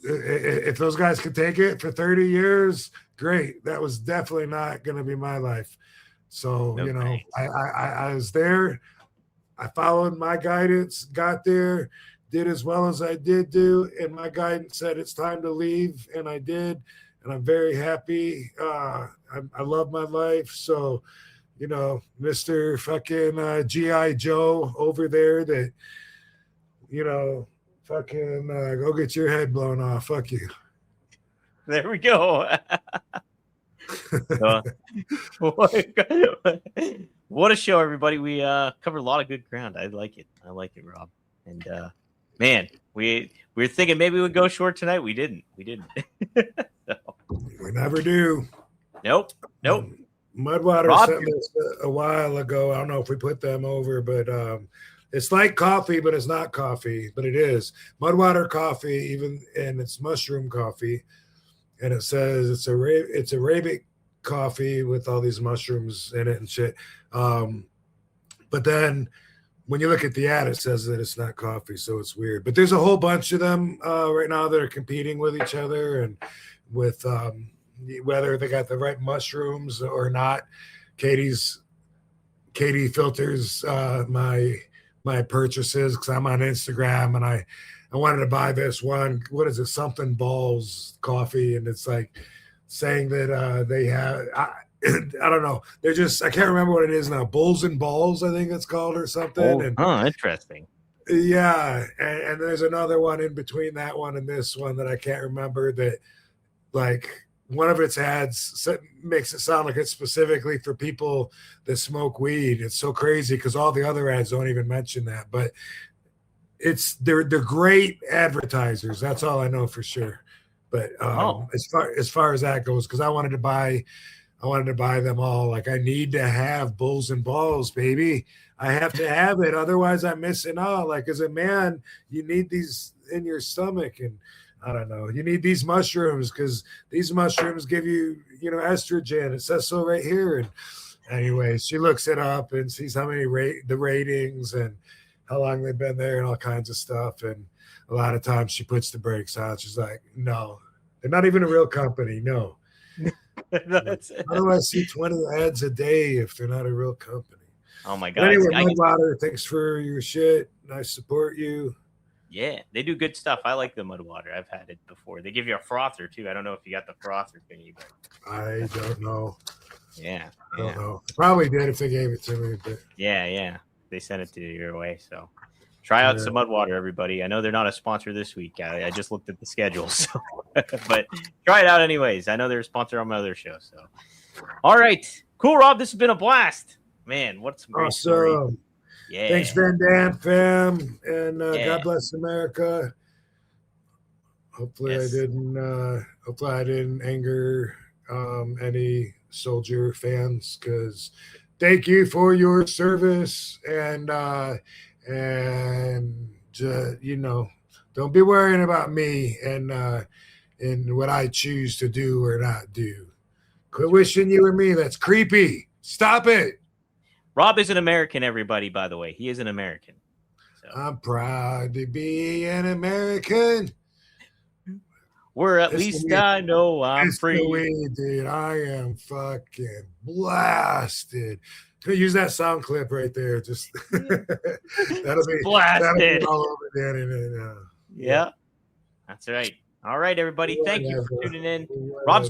if those guys could take it for 30 years, great. That was definitely not going to be my life. So I was there. I followed my guidance, got there, did as well as I did do, and my guidance said it's time to leave, and I did, and I'm very happy. I love my life. So, Mr. fucking G.I. Joe over there that. Fucking go get your head blown off. Fuck you. There we go. What a show, everybody. We covered a lot of good ground. I like it, Rob. And man, we were thinking maybe we'd go short tonight. We didn't. So. We never do. Nope. Mudwater sent us a while ago. I don't know if we put them over, but it's like coffee, but it's not coffee, but it is Mudwater coffee, and it's mushroom coffee, and it says it's Arabic coffee with all these mushrooms in it and shit. But then when you look at the ad, it says that it's not coffee, so it's weird. But there's a whole bunch of them right now that are competing with each other and with whether they got the right mushrooms or not. Katie filters my purchases because I'm on Instagram, and I wanted to buy this one. What is it? Something Balls coffee, and it's like saying that they have. I don't know. They're just. I can't remember what it is now. Bulls and Balls, I think it's called, or something. Interesting. Yeah, and there's another one in between that one and this one that I can't remember. That like one of its ads makes it sound like it's specifically for people that smoke weed. It's so crazy because all the other ads don't even mention that. But they're great advertisers. That's all I know for sure. But as far as that goes, because I wanted to buy them all. Like I need to have Bulls and Balls, baby. I have to have it, otherwise I'm missing out. Like as a man, you need these in your stomach, and I don't know. You need these mushrooms because these mushrooms give you, estrogen. It says so right here. And anyway, she looks it up and sees how many the ratings and how long they've been there and all kinds of stuff. And a lot of times she puts the brakes on. She's like, no, they're not even a real company. No. How do I see 20 ads a day if they're not a real company? Oh my God. Anyway, Mudwater, thanks for your shit. I support you. Yeah, they do good stuff. I like the Mudwater. I've had it before. They give you a frother too. I don't know if you got the frother thingy, but I don't know. Yeah, I don't know. Probably did if they gave it to me, but yeah, they sent it to your way. So try out some Mudwater, everybody. I know they're not a sponsor this week. I just looked at the schedule, so but try it out anyways. I know they're a sponsor on my other show. So all right, cool, Rob. This has been a blast, man. What's some great story. Yeah. Thanks, Van Dam fam, and Yeah. God bless America. Hopefully, Yes. Hopefully, I didn't anger any soldier fans. Because thank you for your service, and don't be worrying about me and what I choose to do or not do. Quit wishing you were me. That's creepy. Stop it. Rob is an American, everybody, by the way. He is an American. So. I'm proud to be an American. Where at least I know I'm free. Way, dude, I am fucking blasted. Can I use that sound clip right there? Just that'll be all over the internet. Yeah, that's right. All right, everybody. Thank you for tuning in. Rob's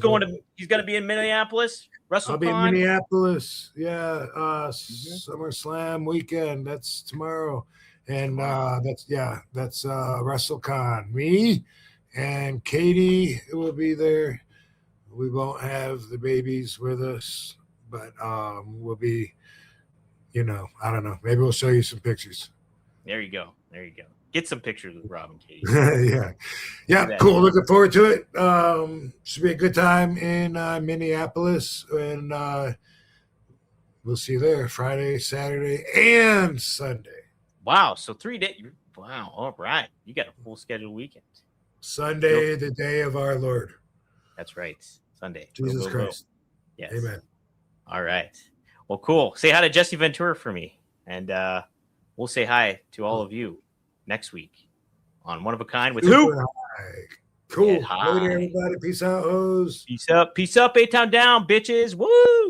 he's going to be in Minneapolis. WrestleCon. I'll be in Minneapolis. Yeah, SummerSlam weekend. That's tomorrow, and that's WrestleCon. Me and Katie will be there. We won't have the babies with us, but we'll be. I don't know. Maybe we'll show you some pictures. There you go. Get some pictures with Rob and Katie. Yeah, cool. Looking forward to it. Should be a good time in Minneapolis, and we'll see you there Friday, Saturday, and Sunday. Wow, so 3 days. Wow, all right. You got a full scheduled weekend. Sunday, the day of our Lord. That's right. Sunday. Jesus Christ. Yes. Amen. All right. Well, cool. Say hi to Jesse Ventura for me, and we'll say hi to all of you next week on One of a Kind with who? Cool. Later, everybody. Peace out, hoes. Peace up. A-Town down, bitches. Woo!